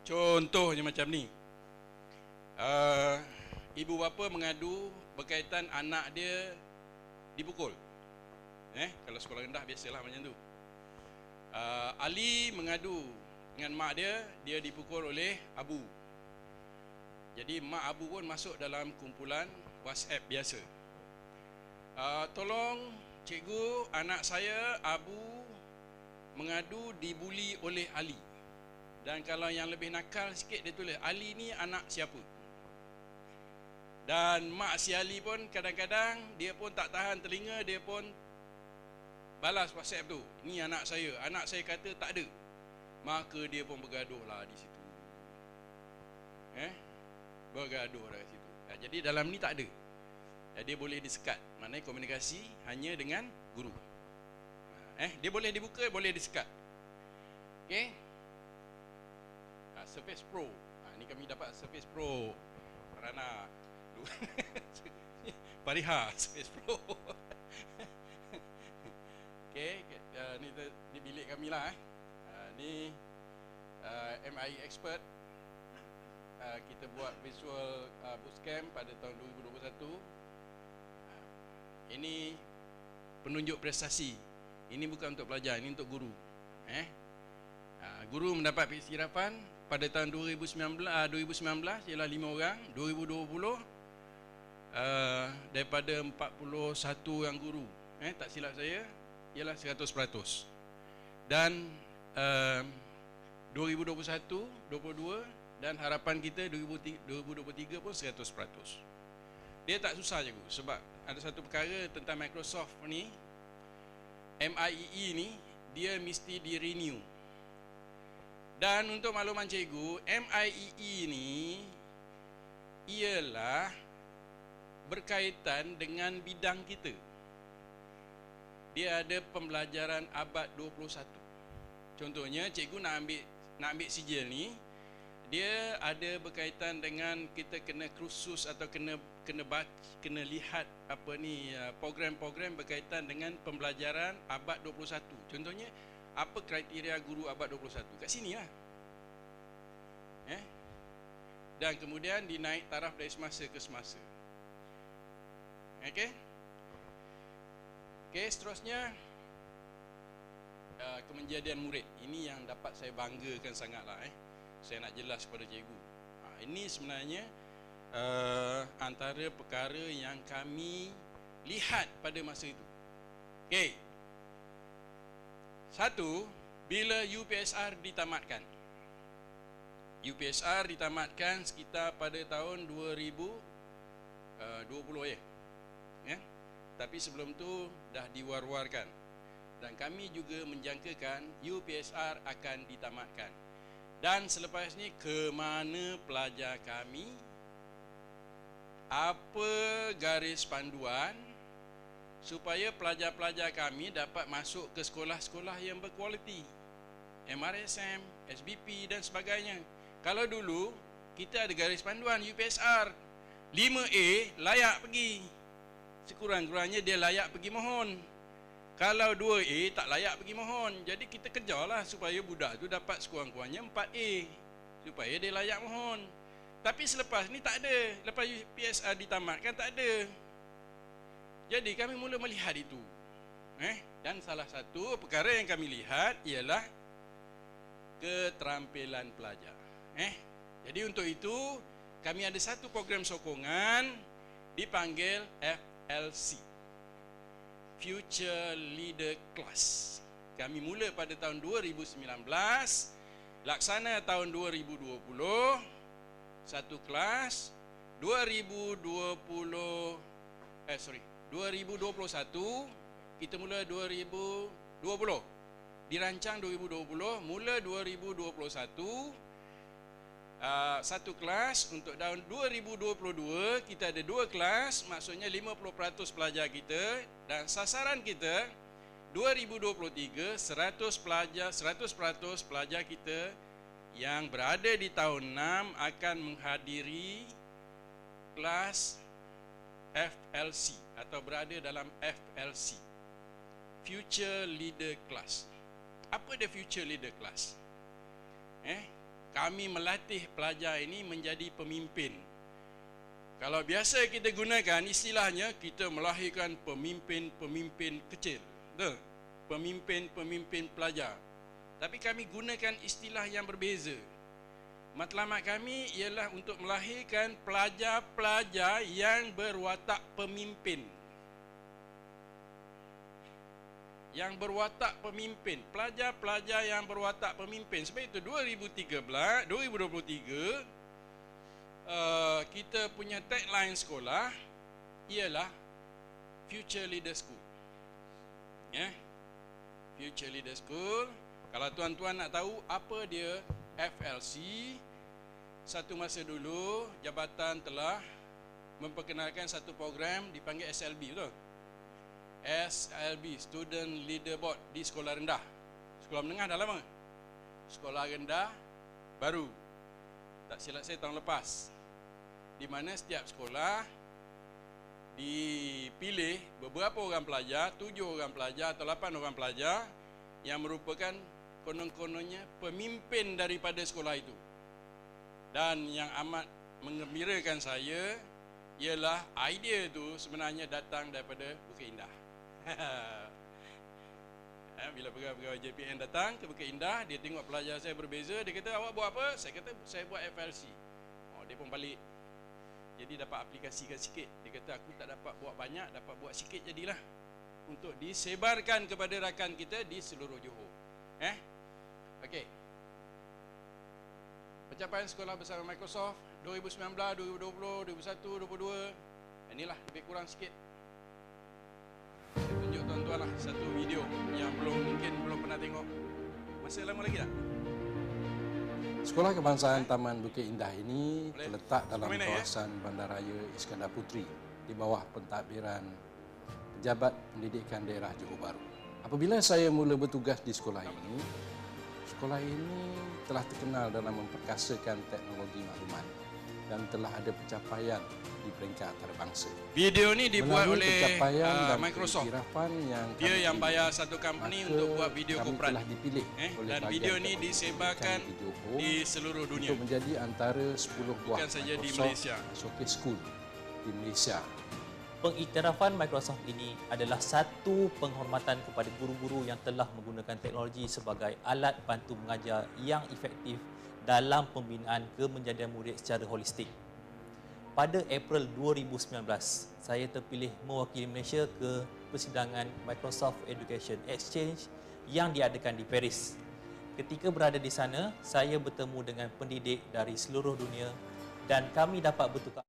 Contohnya macam ni. Ibu bapa mengadu berkaitan anak dia dipukul. Kalau sekolah rendah biasalah macam tu. Ali mengadu dengan mak dia dipukul oleh Abu. Jadi mak Abu pun masuk dalam kumpulan WhatsApp biasa. Tolong cikgu, anak saya Abu mengadu dibuli oleh Ali. Dan kalau yang lebih nakal sikit dia tulis Ali ni anak siapa. Dan mak si Ali pun kadang-kadang dia pun tak tahan telinga, dia pun balas WhatsApp tu, ni anak saya kata tak ada. Maka dia pun bergaduh lah di situ. Bergaduh lah di situ. Jadi dalam ni tak ada. Dia boleh disekat. Maknanya komunikasi hanya dengan guru. Dia boleh dibuka, boleh disekat. Okey. Surface Pro. Ni kami dapat Surface Pro. Rana. Pariha Surface Pro. Okey, ni di bilik kami lah. Ni MI Expert. Kita buat visual bootcamp pada tahun 2021. Ini penunjuk prestasi. Ini bukan untuk pelajar, ini untuk guru. Guru mendapat penghirapan pada tahun 2019 ialah 5 orang. 2020 daripada 41 orang guru, tak silap saya, ialah 100%. Dan 2021, 22 dan harapan kita 2023 pun 100%. Dia tak susah cikgu, sebab ada satu perkara tentang Microsoft ni, MIEE ni, dia mesti di renew. Dan untuk makluman cikgu, MIEE ni ialah berkaitan dengan bidang kita. Dia ada pembelajaran abad 21. Contohnya cikgu nak ambil sijil ni, dia ada berkaitan dengan kita kena kursus atau kena lihat apa ni program-program berkaitan dengan pembelajaran abad 21. Contohnya apa kriteria guru abad 21? Kat sini lah. Dan kemudian dinaik taraf dari semasa ke semasa. Okey, seterusnya kemenjadian murid. Ini yang dapat saya banggakan sangatlah. Saya nak jelas kepada cikgu. Ini sebenarnya antara perkara yang kami lihat pada masa itu. Okey. Satu, bila UPSR ditamatkan. UPSR ditamatkan sekitar pada tahun 2020 ya. Tapi sebelum tu dah diwar-warkan. Dan kami juga menjangkakan UPSR akan ditamatkan. Dan selepas ni ke mana pelajar kami? Apa garis panduan supaya pelajar-pelajar kami dapat masuk ke sekolah-sekolah yang berkualiti, MRSM, SBP dan sebagainya. Kalau dulu kita ada garis panduan UPSR 5A layak pergi, sekurang-kurangnya dia layak pergi mohon. Kalau 2A tak layak pergi mohon. Jadi kita kejarlah supaya budak tu dapat sekurang-kurangnya 4A supaya dia layak mohon. Tapi selepas ni tak ada. Lepas UPSR ditamatkan tak ada. Jadi kami mula melihat itu. Dan salah satu perkara yang kami lihat ialah keterampilan pelajar. Jadi untuk itu kami ada satu program sokongan dipanggil FLC, Future Leader Class. Kami mula pada tahun 2019, laksana tahun 2020, satu kelas. 2021 kita mula 2020. dirancang 2020, mula 2021 satu kelas. Untuk tahun 2022 kita ada 2 kelas, maksudnya 50% pelajar kita, dan sasaran kita 2023 100% pelajar kita yang berada di tahun 6 akan menghadiri kelas FLC atau berada dalam FLC, Future Leader Class. Apa dia Future Leader Class? Kami melatih pelajar ini menjadi pemimpin. Kalau biasa kita gunakan istilahnya, kita melahirkan pemimpin-pemimpin kecil, pemimpin-pemimpin pelajar. Tapi kami gunakan istilah yang berbeza. Matlamat kami ialah untuk melahirkan pelajar-pelajar yang berwatak pemimpin. Yang berwatak pemimpin, pelajar-pelajar yang berwatak pemimpin. Sebab itu 2023 kita punya tagline sekolah ialah Future Leader School. Future Leader School. Kalau tuan-tuan nak tahu apa dia FLC, satu masa dulu jabatan telah memperkenalkan satu program dipanggil SLB, betul? SLB, Student Leader Board, di sekolah rendah. Sekolah menengah dah lama. Sekolah rendah baru, tak silap saya, tahun lepas. Di mana setiap sekolah dipilih beberapa orang pelajar, 7 orang pelajar atau 8 orang pelajar yang merupakan konon-kononnya pemimpin daripada sekolah itu. Dan yang amat menggembirakan saya ialah idea itu sebenarnya datang daripada Bukit Indah. Bila pegawai JPN datang ke Bukit Indah, dia tengok pelajar saya berbeza, dia kata, awak buat apa? Saya kata, saya buat FLC. Dia pun balik. Jadi dapat aplikasikan sikit. Dia kata, aku tak dapat buat banyak, dapat buat sikit jadilah, untuk disebarkan kepada rakan kita di seluruh Johor. Okey. Pencapaian sekolah bersama Microsoft 2019, 2020, 2021, 2022. Inilah lebih kurang sikit. Saya tunjuk tuan-tuan lah satu video yang mungkin belum pernah tengok. Masih lama lagi tak? Sekolah Kebangsaan Taman Bukit Indah ini terletak dalam kawasan Bandaraya Iskandar Puteri di bawah pentadbiran Pejabat Pendidikan Daerah Johor Bahru. Apabila saya mula bertugas di sekolah ini telah terkenal dalam memperkasakan teknologi maklumat dan telah ada pencapaian di peringkat antarabangsa. Video ni dibuat oleh Microsoft. Yang dia yang bayar satu company untuk buat video korporat. Telah dipilih dan video ni disebarkan di seluruh dunia untuk menjadi antara 10 buah bukan saja di Malaysia. Showcase School di Malaysia. Pengiktirafan Microsoft ini adalah satu penghormatan kepada guru-guru yang telah menggunakan teknologi sebagai alat bantu mengajar yang efektif dalam pembinaan kemenjadian murid secara holistik. Pada April 2019, saya terpilih mewakili Malaysia ke persidangan Microsoft Education Exchange yang diadakan di Paris. Ketika berada di sana, saya bertemu dengan pendidik dari seluruh dunia dan kami dapat bertukar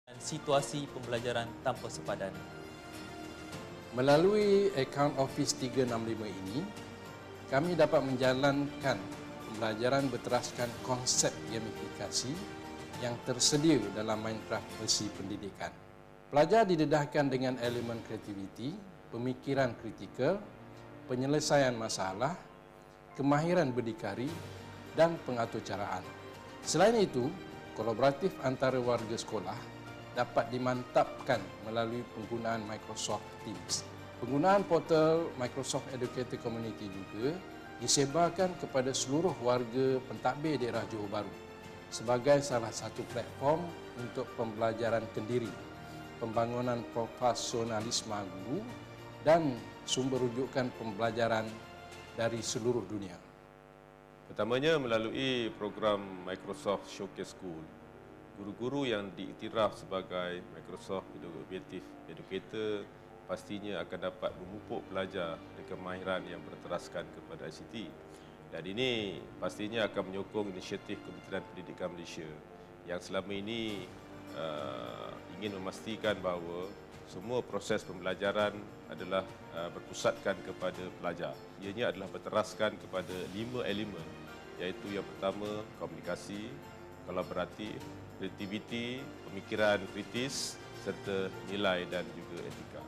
dan situasi pembelajaran tanpa sepadan. Melalui akaun Office 365 ini, kami dapat menjalankan pembelajaran berteraskan konsep gamifikasi yang tersedia dalam Minecraft versi pendidikan. Pelajar didedahkan dengan elemen kreativiti, pemikiran kritikal, penyelesaian masalah, kemahiran berdikari dan pengaturcaraan. Selain itu, kolaboratif antara warga sekolah dapat dimantapkan melalui penggunaan Microsoft Teams. Penggunaan portal Microsoft Educator Community juga disebarkan kepada seluruh warga pentadbir daerah Johor Bahru sebagai salah satu platform untuk pembelajaran kendiri, pembangunan profesionalisme guru dan sumber rujukan pembelajaran dari seluruh dunia. Pertamanya melalui program Microsoft Showcase School. Guru-guru yang diiktiraf sebagai Microsoft Educator pastinya akan dapat memupuk pelajar kemahiran yang berteraskan kepada ICT. Dan ini pastinya akan menyokong inisiatif Kementerian Pendidikan Malaysia yang selama ini ingin memastikan bahawa semua proses pembelajaran adalah berpusatkan kepada pelajar. Ianya adalah berteraskan kepada 5 elemen, iaitu yang pertama komunikasi, kolaboratif, kreativiti, pemikiran kritis serta nilai dan juga etika.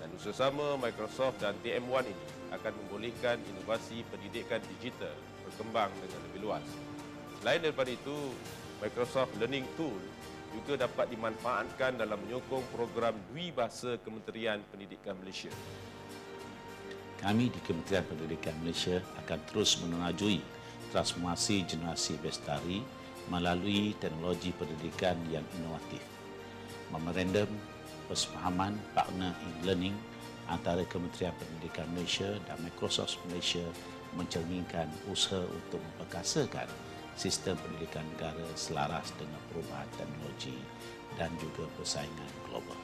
Dan bersama Microsoft dan TM1 ini akan membolehkan inovasi pendidikan digital berkembang dengan lebih luas. Selain daripada itu, Microsoft Learning Tool juga dapat dimanfaatkan dalam menyokong program Dwi Bahasa Kementerian Pendidikan Malaysia. Kami di Kementerian Pendidikan Malaysia akan terus menajui transformasi generasi bestari melalui teknologi pendidikan yang inovatif. Memorandum persefahaman partner e-learning antara Kementerian Pendidikan Malaysia dan Microsoft Malaysia mencerminkan usaha untuk memperkasakan sistem pendidikan negara selaras dengan perubahan teknologi dan juga persaingan global.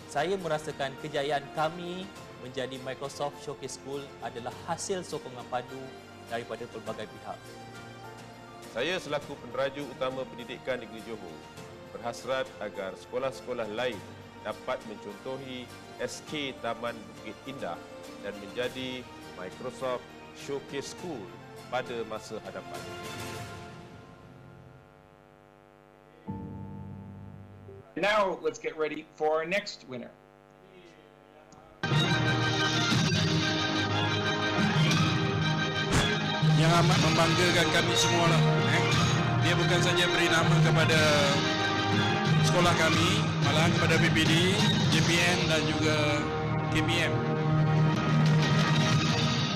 Saya merasakan kejayaan kami menjadi Microsoft Showcase School adalah hasil sokongan padu daripada pelbagai pihak. Saya selaku peneraju utama pendidikan Negeri Johor berhasrat agar sekolah-sekolah lain dapat mencontohi SK Taman Bukit Indah dan menjadi Microsoft Showcase School pada masa hadapan. Now let's get ready for our next winner. Yang amat membanggakan kami semua lah. Dia bukan saja beri nama kepada sekolah kami, malahan kepada BPD, JPN dan juga KBM.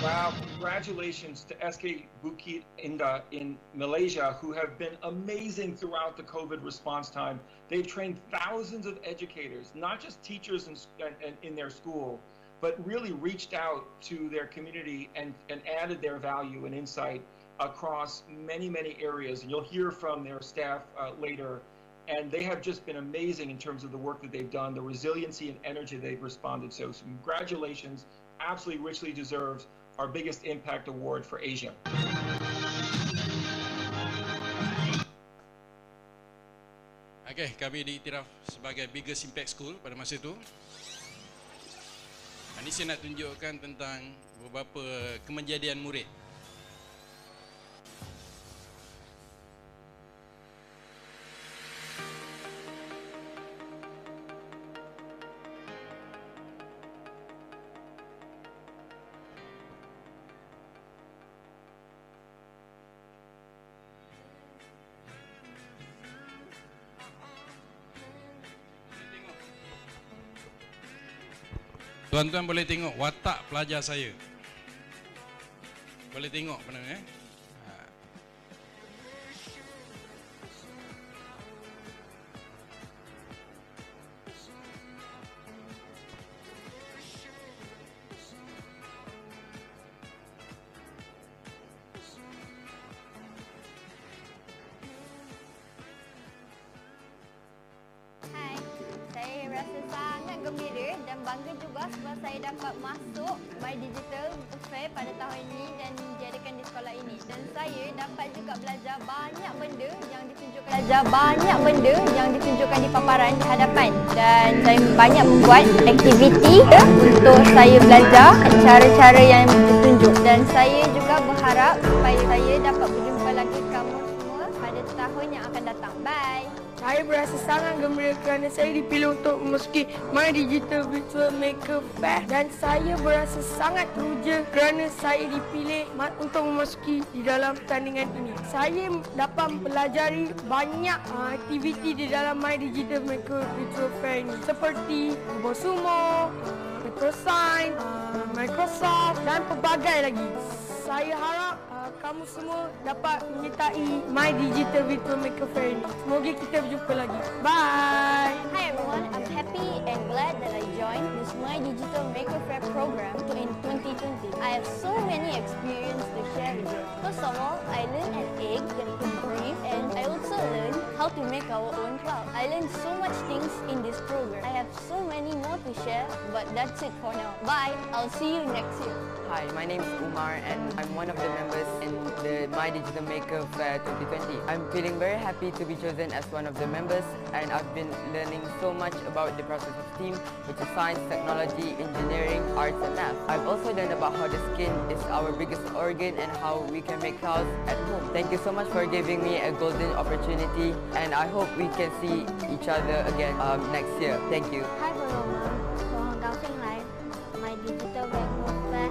Wow, congratulations to SK Bukit Indah in Malaysia, who have been amazing throughout the COVID response time. They've trained thousands of educators, not just teachers in their school, but really reached out to their community and added their value and insight across many, many areas. And you'll hear from their staff later. And they have just been amazing in terms of the work that they've done, the resiliency and energy they've responded. So congratulations, absolutely richly deserves our biggest impact award for Asia. Okey, kami diiktiraf sebagai biggest impact school pada masa itu. Ini saya nak tunjukkan tentang beberapa kemejadian murid. Tuan-tuan boleh tengok watak pelajar saya. Boleh tengok benar Rasa sangat gembira dan bangga juga sebab saya dapat masuk My Digital Fair pada tahun ini dan diadakan di sekolah ini. Dan saya dapat juga belajar banyak benda yang ditunjukkan di paparan di hadapan. Dan saya banyak membuat aktiviti untuk saya belajar cara-cara yang ditunjuk. Dan saya juga berharap supaya saya dapat berjumpa lagi kamu semua pada tahun yang akan datang. Bye! Saya berasa sangat gembira kerana saya dipilih untuk memasuki My Digital Virtual Maker Fair dan saya berasa sangat teruja kerana saya dipilih untuk memasuki di dalam pertandingan ini. Saya dapat mempelajari banyak aktiviti di dalam My Digital Maker Virtual Fair ini seperti Bosumo, Microscience, Microsoft dan pelbagai lagi. Saya harap kamu semua dapat menyertai My Digital Virtual Maker Fair ini. Semoga kita berjumpa lagi. Bye! Hi everyone, I'm happy and glad that I joined this My Digital Maker Fair program in 2020. I have so many experiences to share with you. First of all, I learned an egg that could breathe and I also learned how to make our own cloud. I learned so much much things in this program. I have so many more to share, but that's it for now. Bye. I'll see you next year. Hi, my name is Umar and I'm one of the members in the My Digital Maker Fair 2020. I'm feeling very happy to be chosen as one of the members, and I've been learning so much about the process of STEAM, which is science, technology, engineering, arts and math. I've also learned about how the skin is our biggest organ and how we can make clouds at home. Thank you so much for giving me a golden opportunity, and I hope we can see each other again next year. Thank you. Hi Paloma, Hoàng Đào Sinh Lại, My Digital Maker Fair.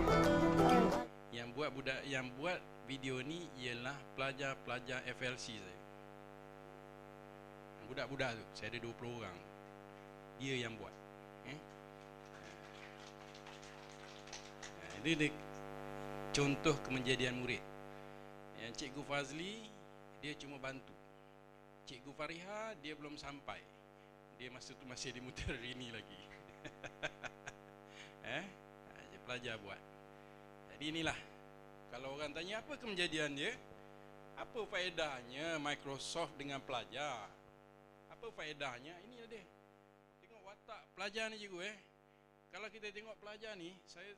Yang buat video ni ialah pelajar-pelajar FLC saya. Budak-budak tu, saya ada 20 orang. Dia yang buat. Ini dia contoh kemenjadian murid. Yang Cikgu Fazli, dia cuma bantu. Cikgu Fariha, dia belum sampai. Dia masa tu masih di muter ini lagi. Pelajar buat. Jadi inilah. Kalau orang tanya apa kemenjadian dia, apa faedahnya Microsoft dengan pelajar? Apa faedahnya? Ini dia. Tengok watak pelajar ni cikgu Kalau kita tengok pelajar ni, saya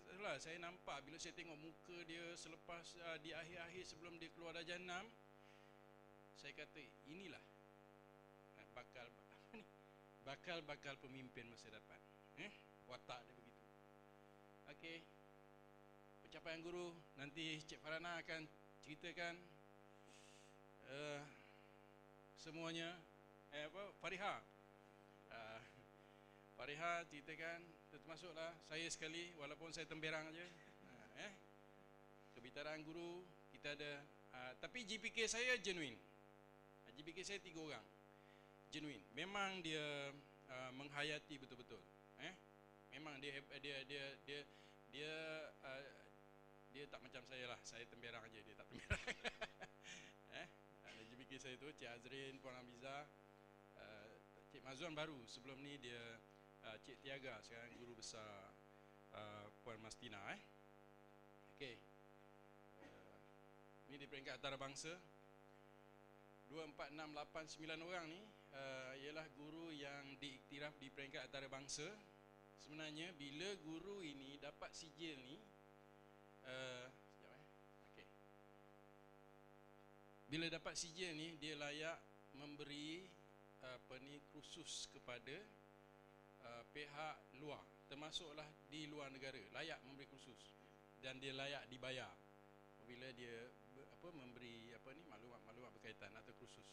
nampak bila saya tengok muka dia selepas di akhir-akhir sebelum dia keluar darjah 6, saya kata inilah bakal pemimpin masa depan. Watak dia begitu. Okey. Pencapaian guru nanti Cik Farhana akan ceritakan semuanya. Fariha ceritakan, termasuklah saya sekali walaupun saya temberang aja. Kebitaraan guru kita ada, tapi GPK saya genuine. GPK saya 3 orang. Genuine. Memang dia menghayati betul-betul. Memang dia tak macam saya lah. Saya temberang aja, dia tak temberang. GPK saya tu Cik Azrin, Puan Hamiza, Cik Mazwan baru. Sebelum ni dia Cik Tiaga, sekarang guru besar Puan Mastina. Okey. Ni di peringkat antarabangsa. 2, 4, 6, 8, 9 orang ni ialah guru yang diiktiraf di peringkat antarabangsa. Sebenarnya bila guru ini dapat sijil ni, okay. Bila dapat sijil ni, dia layak memberi kursus kepada pihak luar, termasuklah di luar negara, layak memberi kursus dan dia layak dibayar apabila dia memberi maklumat berkaitan atau kursus.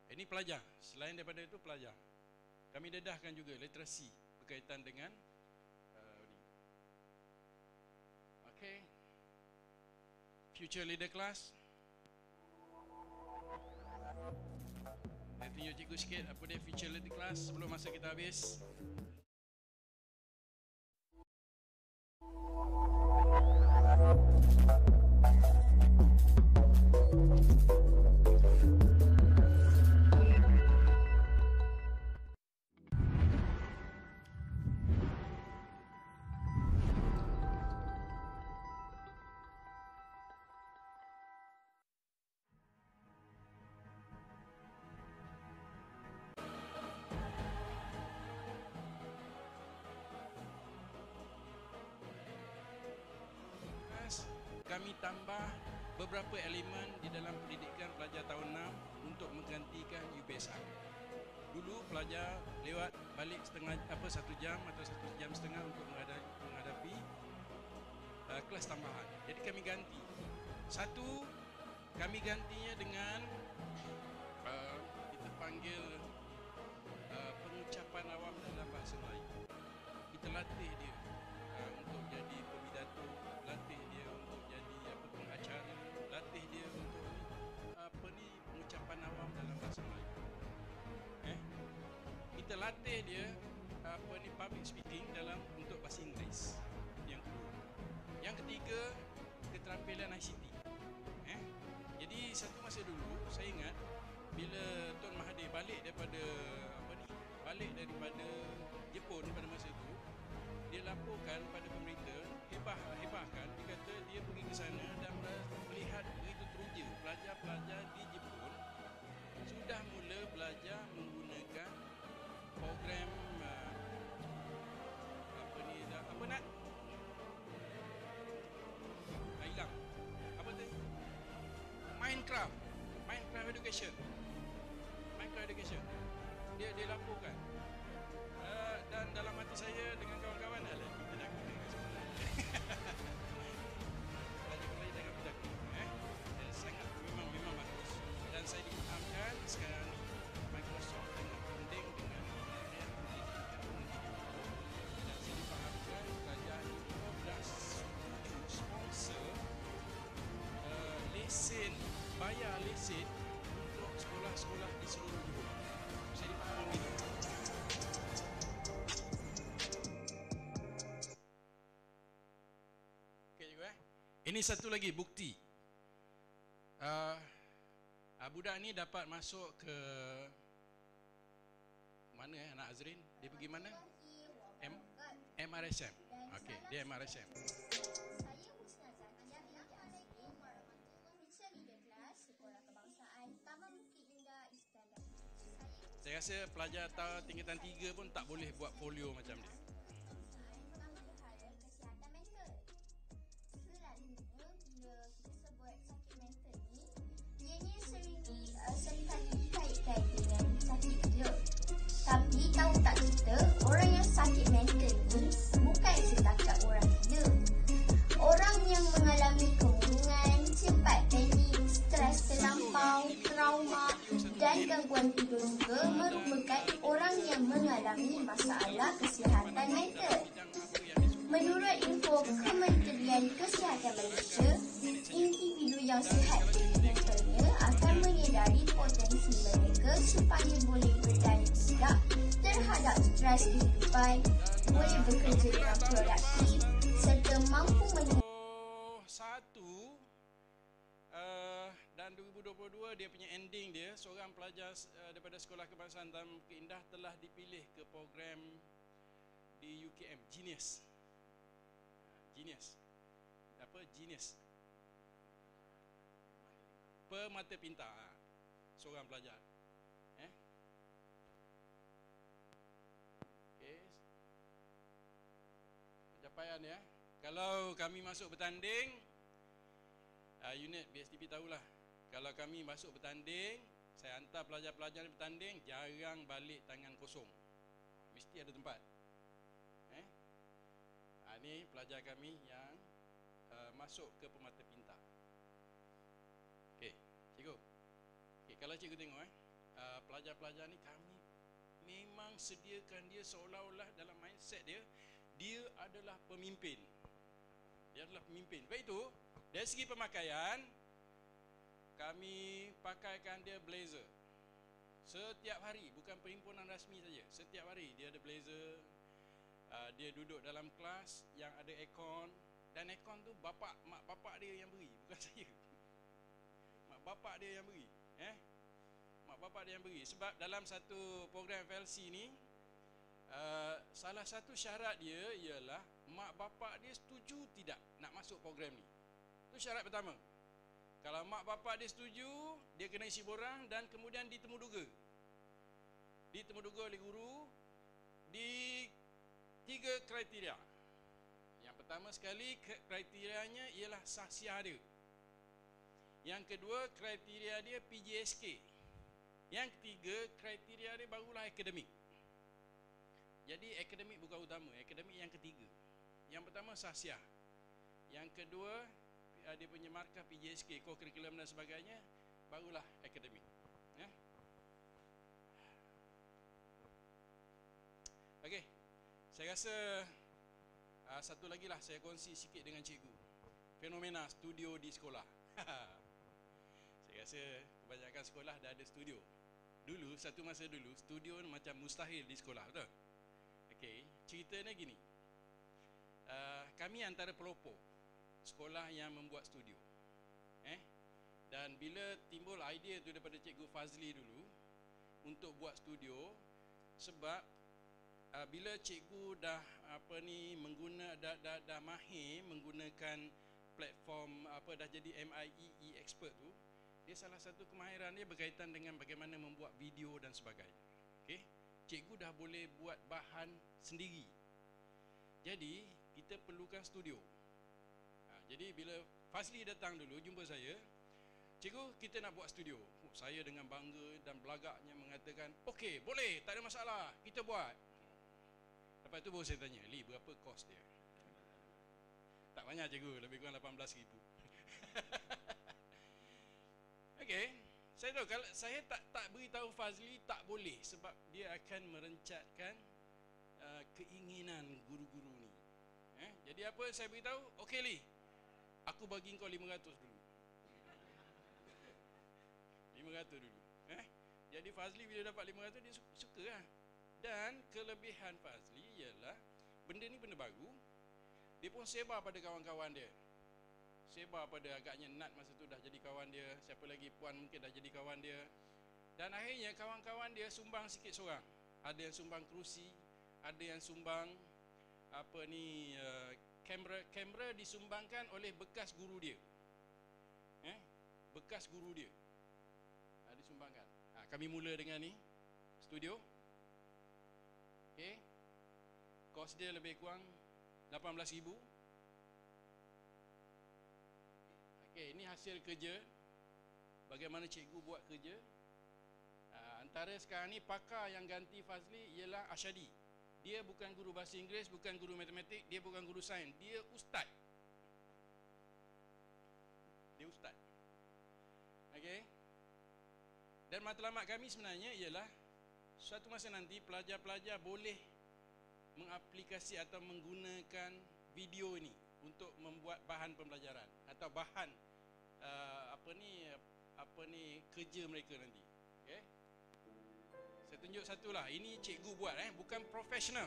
Ini pelajar. Selain daripada itu pelajar, kami dedahkan juga literasi berkaitan dengan okay. Future Leader Class. Saya tunjuk cikgu sikit apa dia Future Leader Class sebelum masa kita habis. Kami tambah beberapa elemen di dalam pendidikan pelajar tahun 6 untuk menggantikan UPSR. Dulu pelajar lewat balik 1 jam atau 1 jam setengah untuk menghadapi kelas tambahan. Jadi kami ganti. Satu, kami gantinya dengan kita panggil pengucapan awam dalam bahasa Melayu. Kita latih dia untuk jadi pepidato, latih dia untuk jadi pengacara, latih dia untuk pengucapan awam dalam bahasa Melayu. Kita latih dia public speaking untuk bahasa Inggeris. Yang kedua. Yang ketiga, keterampilan ICT. Jadi satu masa dulu saya ingat bila Tuan Mahathir balik daripada Jepun pada masa itu, dia laporkan pada pemerintah, hebahkan, dia kata dia pergi ke sana dan melihat begitu teruja pelajar-pelajar di Jepun sudah mula belajar Minecraft Education. Dia laporkan. Dan dalam hati saya dengan kawan-kawan, alah, kita dah guna kat sekolah. Belajar Melayu dengan budak. Dan sangat memang bagus. Dan saya difahamkan sekarang ni Microsoft tengah funding dengan Kementerian Pendidikan. Dan saya difahamkan kerajaan juga dah sponsor lesen, bayar lesen untuk sekolah-sekolah di seluruh dunia. Saya difaham itu. Okey juga. Ini satu lagi bukti. Budak ni dapat masuk ke mana anak Azrin? Dia pergi mana? MRSM. Okey, dia MRSM. Saya Musnazah Najamiah Azrin, Teacher Leader Kelas Sekolah Kebangsaan Taman Bukit Indah Iskandar. Saya rasa pelajar tingkatan 3 pun tak boleh buat folio macam dia. Memelihara kesihatan mental. Selalunya bila kita sebut sakit mental ni, ianya seringkali dikaitkan dengan sakit gila. Tapi tahu tak kita, orang yang sakit mental ni bukan setakat orang gila. Orang yang mengalami kemurungan, cepat panik, stres terlampau, trauma dan gangguan tidur juga merupakan orang yang mengalami masalah kesihatan mental. Menurut info Kementerian Kesihatan Malaysia, individu yang sihat mentalnya akan menyedari potensi mereka supaya boleh berdaya tegak terhadap stres kehidupan, boleh bekerja dengan produktif serta mampu dan 2022 dia punya ending dia, seorang pelajar daripada Sekolah Kebangsaan Taman Bukit Indah telah dipilih ke program di UKM Genius. Permata Pintar. Seorang pelajar. Okey. Pencapaian ya. Kalau kami masuk bertanding, unit BSTP tahulah. Kalau kami masuk bertanding, saya hantar pelajar-pelajar bertanding, jarang balik tangan kosong. Mesti ada tempat. Ini pelajar kami yang masuk ke Permata Pintar. Okey, cikgu. Okey, kalau cikgu tengok pelajar-pelajar ni kami memang sediakan dia seolah-olah dalam mindset dia, dia adalah pemimpin. Baik itu, dari segi pemakaian, kami pakaikan dia blazer. Setiap hari, bukan perhimpunan rasmi saja. Setiap hari dia ada blazer. Dia duduk dalam kelas yang ada aircon. Dan aircon tu mak bapak dia yang beri, bukan saya. Mak bapak dia yang beri. Mak bapak dia yang beri. Sebab dalam satu program FLC ni, salah satu syarat dia ialah mak bapak dia setuju tidak nak masuk program ni. Itu syarat pertama. Kalau mak bapak dia setuju, dia kena isi borang dan kemudian ditemuduga. Ditemuduga oleh guru di 3 kriteria. Yang pertama sekali kriterianya ialah sahsiah dia. Yang kedua kriteria dia PJSK. Yang ketiga kriteria dia barulah akademik. Jadi akademik bukan utama, akademik yang ketiga. Yang pertama sahsiah. Yang kedua dia punya markah PJSK, co-curriculum dan sebagainya, barulah akademik. Okey. Saya rasa satu lagi lah saya kongsi sikit dengan cikgu. Fenomena studio di sekolah. Saya rasa kebanyakan sekolah dah ada studio. Dulu, satu masa dulu, studio macam mustahil di sekolah, betul? Okey, ceritanya gini. Kami antara pelopor sekolah yang membuat studio. Dan bila timbul idea tu daripada Cikgu Fazli dulu untuk buat studio, sebab bila cikgu dah dah mahir menggunakan platform dah jadi MIEE expert tu, dia salah satu kemahiran dia berkaitan dengan bagaimana membuat video dan sebagainya. Okey, cikgu dah boleh buat bahan sendiri. Jadi kita perlukan studio. Jadi bila Fazli datang dulu jumpa saya, cikgu kita nak buat studio. Saya dengan bangga dan belagaknya mengatakan, okey, boleh, tak ada masalah, kita buat. Lepas tu baru saya tanya, Li, berapa kos dia? Tak banyak cikgu, lebih kurang 18,000. Okey, saya tahu kalau saya tak beritahu Fazli tak boleh sebab dia akan merencatkan keinginan guru-guru ni. Jadi apa saya beritahu? Okey Li, aku bagi kau 500 dulu. 500 dulu. Jadi Fazli bila dapat 500 dia suka lah. Dan kelebihan Fazli ialah benda ni benda baru. Dia pun sebar pada kawan-kawan dia. Sebar pada agaknya Nat masa tu dah jadi kawan dia. Siapa lagi, Puan mungkin dah jadi kawan dia. Dan akhirnya kawan-kawan dia sumbang sikit seorang. Ada yang sumbang kerusi, ada yang sumbang kamera disumbangkan oleh bekas guru dia. Bekas guru dia. Disumbangkan. Kami mula dengan ni studio. Okey. Kos dia lebih kurang 18,000. Okey, ini hasil kerja. Bagaimana cikgu buat kerja. Antara sekarang ni pakar yang ganti Fazli ialah Asyadi. Dia bukan guru bahasa Inggeris, bukan guru matematik, dia bukan guru sains, dia ustaz. Dia ustaz. Okey. Dan matlamat kami sebenarnya ialah suatu masa nanti pelajar-pelajar boleh mengaplikasi atau menggunakan video ini untuk membuat bahan pembelajaran atau bahan kerja mereka nanti. Okey. Saya tunjuk satulah. Ini cikgu buat bukan profesional.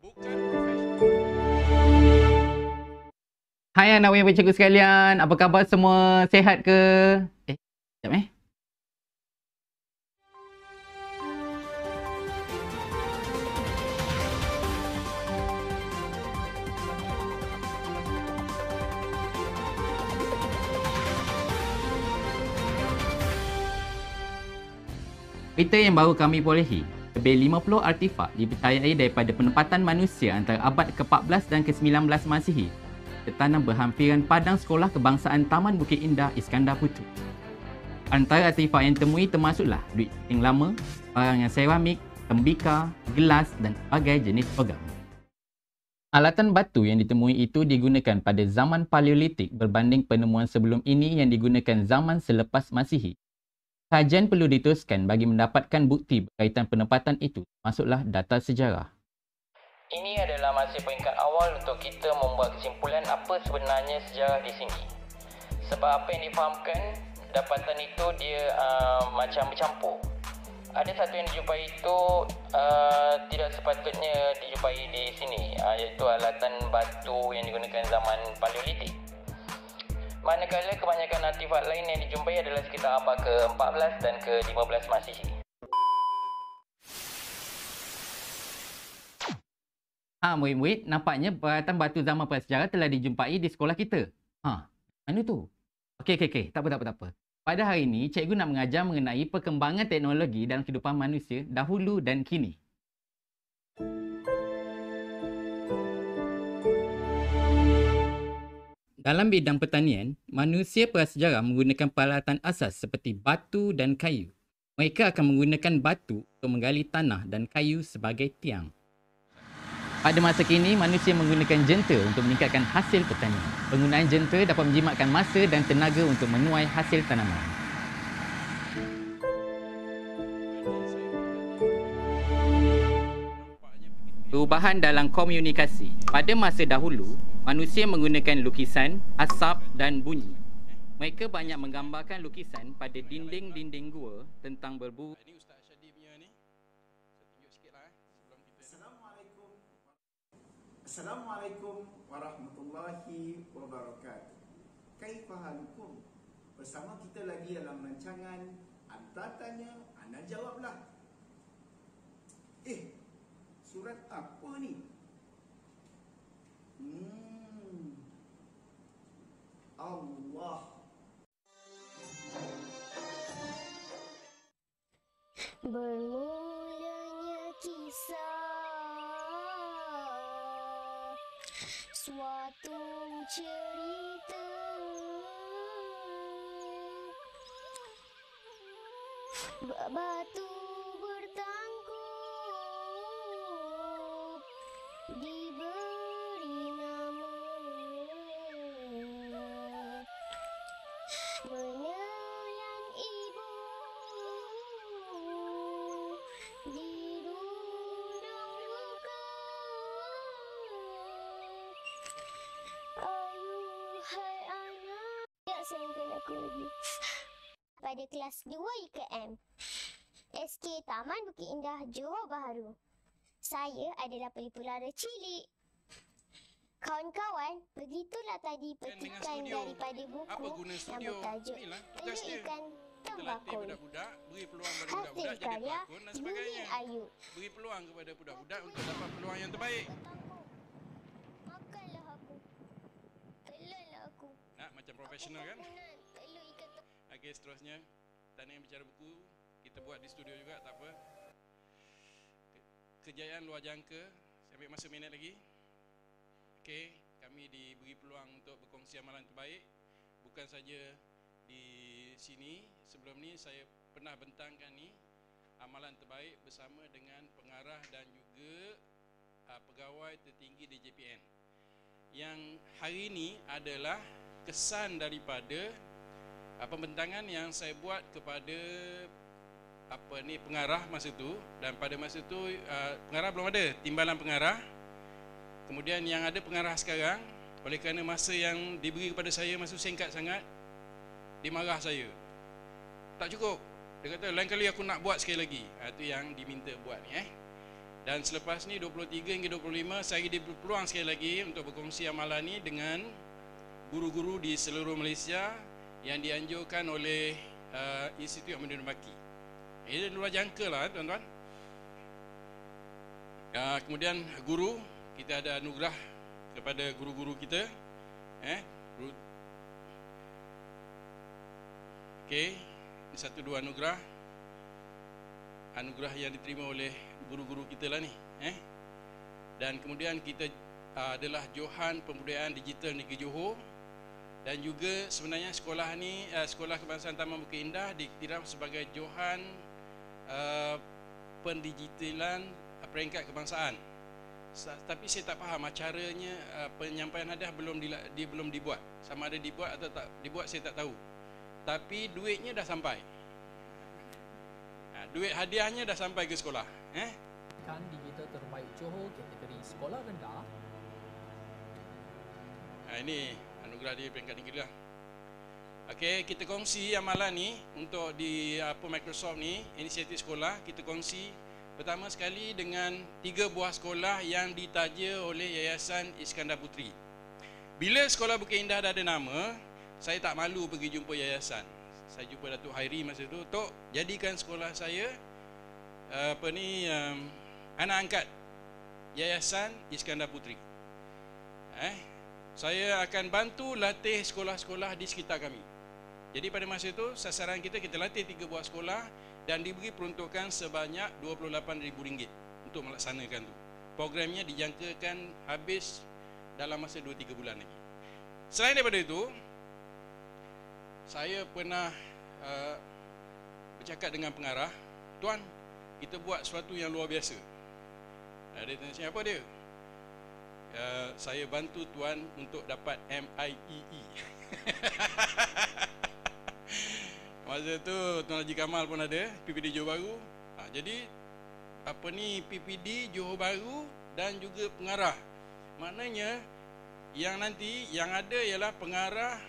Bukan profesional. Hai anak ibu cikgu sekalian, apa khabar semua? Sihat ke? Sekejap Berita yang baru kami perolehi, lebih 50 artifak dipercayai daripada penempatan manusia antara abad ke-14 dan ke-19 Masihi tertanam berhampiran padang sekolah kebangsaan Taman Bukit Indah Iskandar Putra. Antara artifak yang ditemui termasuklah duit yang lama, barang yang seramik, tembikar, gelas dan pelbagai jenis logam. Alatan batu yang ditemui itu digunakan pada zaman Paleolitik berbanding penemuan sebelum ini yang digunakan zaman selepas Masihi. Kajian perlu diteruskan bagi mendapatkan bukti berkaitan penempatan itu, maksudlah data sejarah. Ini adalah masih peringkat awal untuk kita membuat kesimpulan apa sebenarnya sejarah di sini. Sebab apa yang difahamkan, dapatan itu dia macam bercampur. Ada satu yang dijumpai itu tidak sepatutnya dijumpai di sini, iaitu alatan batu yang digunakan zaman Paleolitik. Manakala kebanyakan artifak lain yang dijumpai adalah sekitar abad ke-14 dan ke-15 Masihi. Murid-murid, nampaknya peralatan batu zaman prasejarah telah dijumpai di sekolah kita. Mana tu? Okey. Tak apa. Pada hari ini, cikgu nak mengajar mengenai perkembangan teknologi dalam kehidupan manusia dahulu dan kini. Dalam bidang pertanian, manusia prasejarah menggunakan peralatan asas seperti batu dan kayu. Mereka akan menggunakan batu untuk menggali tanah dan kayu sebagai tiang. Pada masa kini, manusia menggunakan jentera untuk meningkatkan hasil pertanian. Penggunaan jentera dapat menjimatkan masa dan tenaga untuk menuai hasil tanaman. Perubahan dalam komunikasi. Pada masa dahulu, manusia menggunakan lukisan, asap dan bunyi. Mereka banyak menggambarkan lukisan pada dinding-dinding gua tentang berburu. Ini Ustaz Syadi punya ni. Saya tunjuk sikitlah sebelum kita. Assalamualaikum warahmatullahi wabarakatuh. Kaifa halukum? Bersama kita lagi dalam rancangan Anda tanya, Anda jawablah. Surat apa ni? Allah. Bermulanya kisah suatu cerita Batu bertangkup diberi nama menelan ibu di rundung duka. Ayuhai anak, tak sayangkan aku lagi. Pada kelas 2 UKM, SK Taman Bukit Indah, Johor Bahru. Saya adalah pelipur-lara cilik. Kawan-kawan, begitulah tadi petikan daripada buku yang bertajuk Telur Ikan Tembakau. Hasil karya Nurin Ayub. Beri peluang kepada budak-budak untuk dapat peluang yang terbaik. Makanlah aku. Telanlah aku. Nak macam profesional kan? Telur ikan Okey, seterusnya tandingan bicara buku kita buat di studio juga, tak apa. Kejayaan luar jangka, saya ambil masa minit lagi. Okey, kami diberi peluang untuk berkongsi amalan terbaik. Bukan saja di sini, sebelum ni saya pernah bentangkan ni amalan terbaik bersama dengan pengarah dan juga pegawai tertinggi di JPN. Yang hari ini adalah kesan daripada pembentangan yang saya buat kepada pengarah masa tu, dan pada masa tu pengarah belum ada, timbalan pengarah. Kemudian yang ada pengarah sekarang, oleh kerana masa yang diberi kepada saya masa singkat sangat, dia marah saya. Tak cukup. Dia kata lain kali aku nak buat sekali lagi. Itu yang diminta buat ni Dan selepas ni 23 hingga 25 saya diberi peluang sekali lagi untuk berkongsi amalan ni dengan guru-guru di seluruh Malaysia yang dianjurkan oleh Institut Ahmad Baki. Ini luar jangka lah tuan-tuan. Kemudian guru, kita ada anugerah kepada guru-guru kita. Okey, ini satu dua anugerah. Anugerah yang diterima oleh guru-guru kita lah ni. Dan kemudian kita adalah Johan Pembudayaan Digital Negeri Johor. Dan juga sebenarnya sekolah ni, Sekolah Kebangsaan Taman Bukit Indah diiktiraf sebagai Johan Pendigitalan Peringkat Kebangsaan. Tapi saya tak faham caranya, penyampaian hadiah belum dibuat. Sama ada dibuat atau tak dibuat saya tak tahu. Tapi duitnya dah sampai. Duit hadiahnya dah sampai ke sekolah. Kan digital terbaik Johor kategori sekolah rendah. Ini anugerah di peringkat negeri lah. Okey, kita kongsi amalan ni untuk di Microsoft ni, inisiatif sekolah. Kita kongsi pertama sekali dengan 3 buah sekolah yang ditaja oleh Yayasan Iskandar Puteri. Bila sekolah Bukit Indah dah ada nama, saya tak malu pergi jumpa yayasan. Saya jumpa Datuk Hairi masa tu, Tok, jadikan sekolah saya anak angkat Yayasan Iskandar Puteri. Saya akan bantu latih sekolah-sekolah di sekitar kami. Jadi pada masa itu sasaran kita latih 3 buah sekolah dan diberi peruntukan sebanyak RM28,000 untuk melaksanakan tu. Programnya dijangkakan habis dalam masa 2-3 bulan lagi. Selain daripada itu, saya pernah bercakap dengan pengarah, Tuan, kita buat sesuatu yang luar biasa. Dia tanya saya, apa dia? Saya bantu Tuan untuk dapat MIEE. Masa tu Tuan Haji Kamal pun ada, PPD Johor Bahru. Jadi PPD Johor Bahru dan juga pengarah. Maknanya yang nanti yang ada ialah pengarah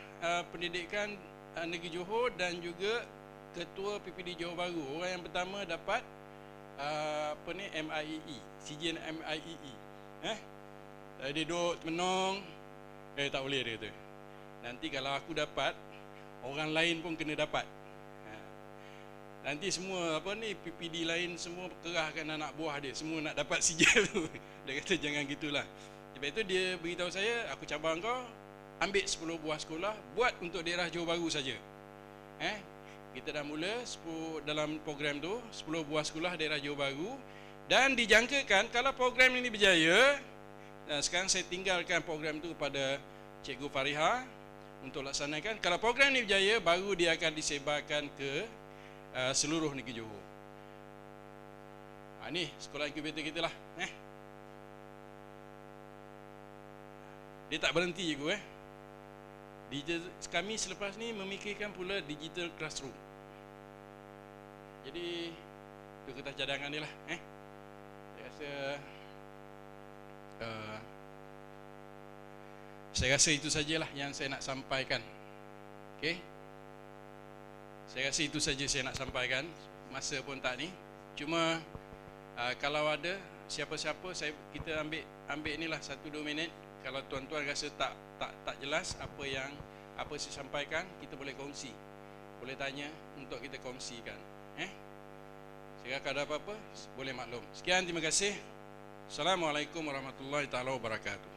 pendidikan negeri Johor dan juga ketua PPD Johor Bahru. Orang yang pertama dapat MIEE, sijian MIEE. Dia duduk menong, tak boleh dia kata. Nanti kalau aku dapat, orang lain pun kena dapat. Nanti semua PPD lain semua kerahkan anak buah dia, semua nak dapat sijil tu. Dia kata jangan gitulah. Sebab itu dia beritahu saya, aku cabar kau ambil 10 buah sekolah, buat untuk daerah Johor Bahru saja. Kita dah mula dalam program tu 10 buah sekolah daerah Johor Bahru, dan dijangkakan kalau program ini berjaya, sekarang saya tinggalkan program tu kepada Cikgu Fariha untuk laksanakan. Kalau program ini berjaya, baru dia akan disebarkan ke seluruh negeri Johor. Ni sekolah inkubator kita lah. Dia tak berhenti je kami selepas ni memikirkan pula digital classroom. Jadi itu kertas cadangan dia lah. Saya rasa itu sajalah yang saya nak sampaikan. Okey. Saya rasa itu saja saya nak sampaikan. Masa pun tak ni. Cuma kalau ada siapa-siapa kita ambil inilah 1-2 minit. Kalau tuan-tuan rasa tak jelas apa saya sampaikan, kita boleh kongsi. Boleh tanya untuk kita kongsikan. Jika ada apa-apa boleh maklum. Sekian, terima kasih. Assalamualaikum warahmatullahi taala wabarakatuh.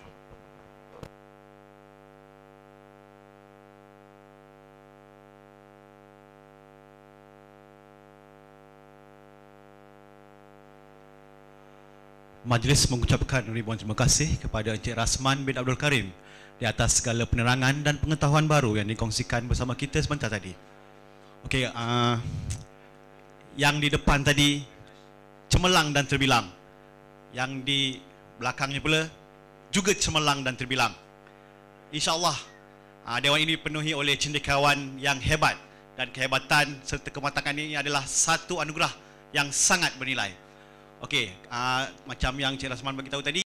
Majlis mengucapkan ribuan terima kasih kepada Encik Rasman bin Abdul Karim di atas segala penerangan dan pengetahuan baru yang dikongsikan bersama kita sebentar tadi. Okey, yang di depan tadi cemerlang dan terbilang. Yang di belakangnya pula juga cemerlang dan terbilang. InsyaAllah dewan ini dipenuhi oleh cendekiawan yang hebat, dan kehebatan serta kematangan ini adalah satu anugerah yang sangat bernilai. Okey, macam yang Encik Rasman beritahu tadi,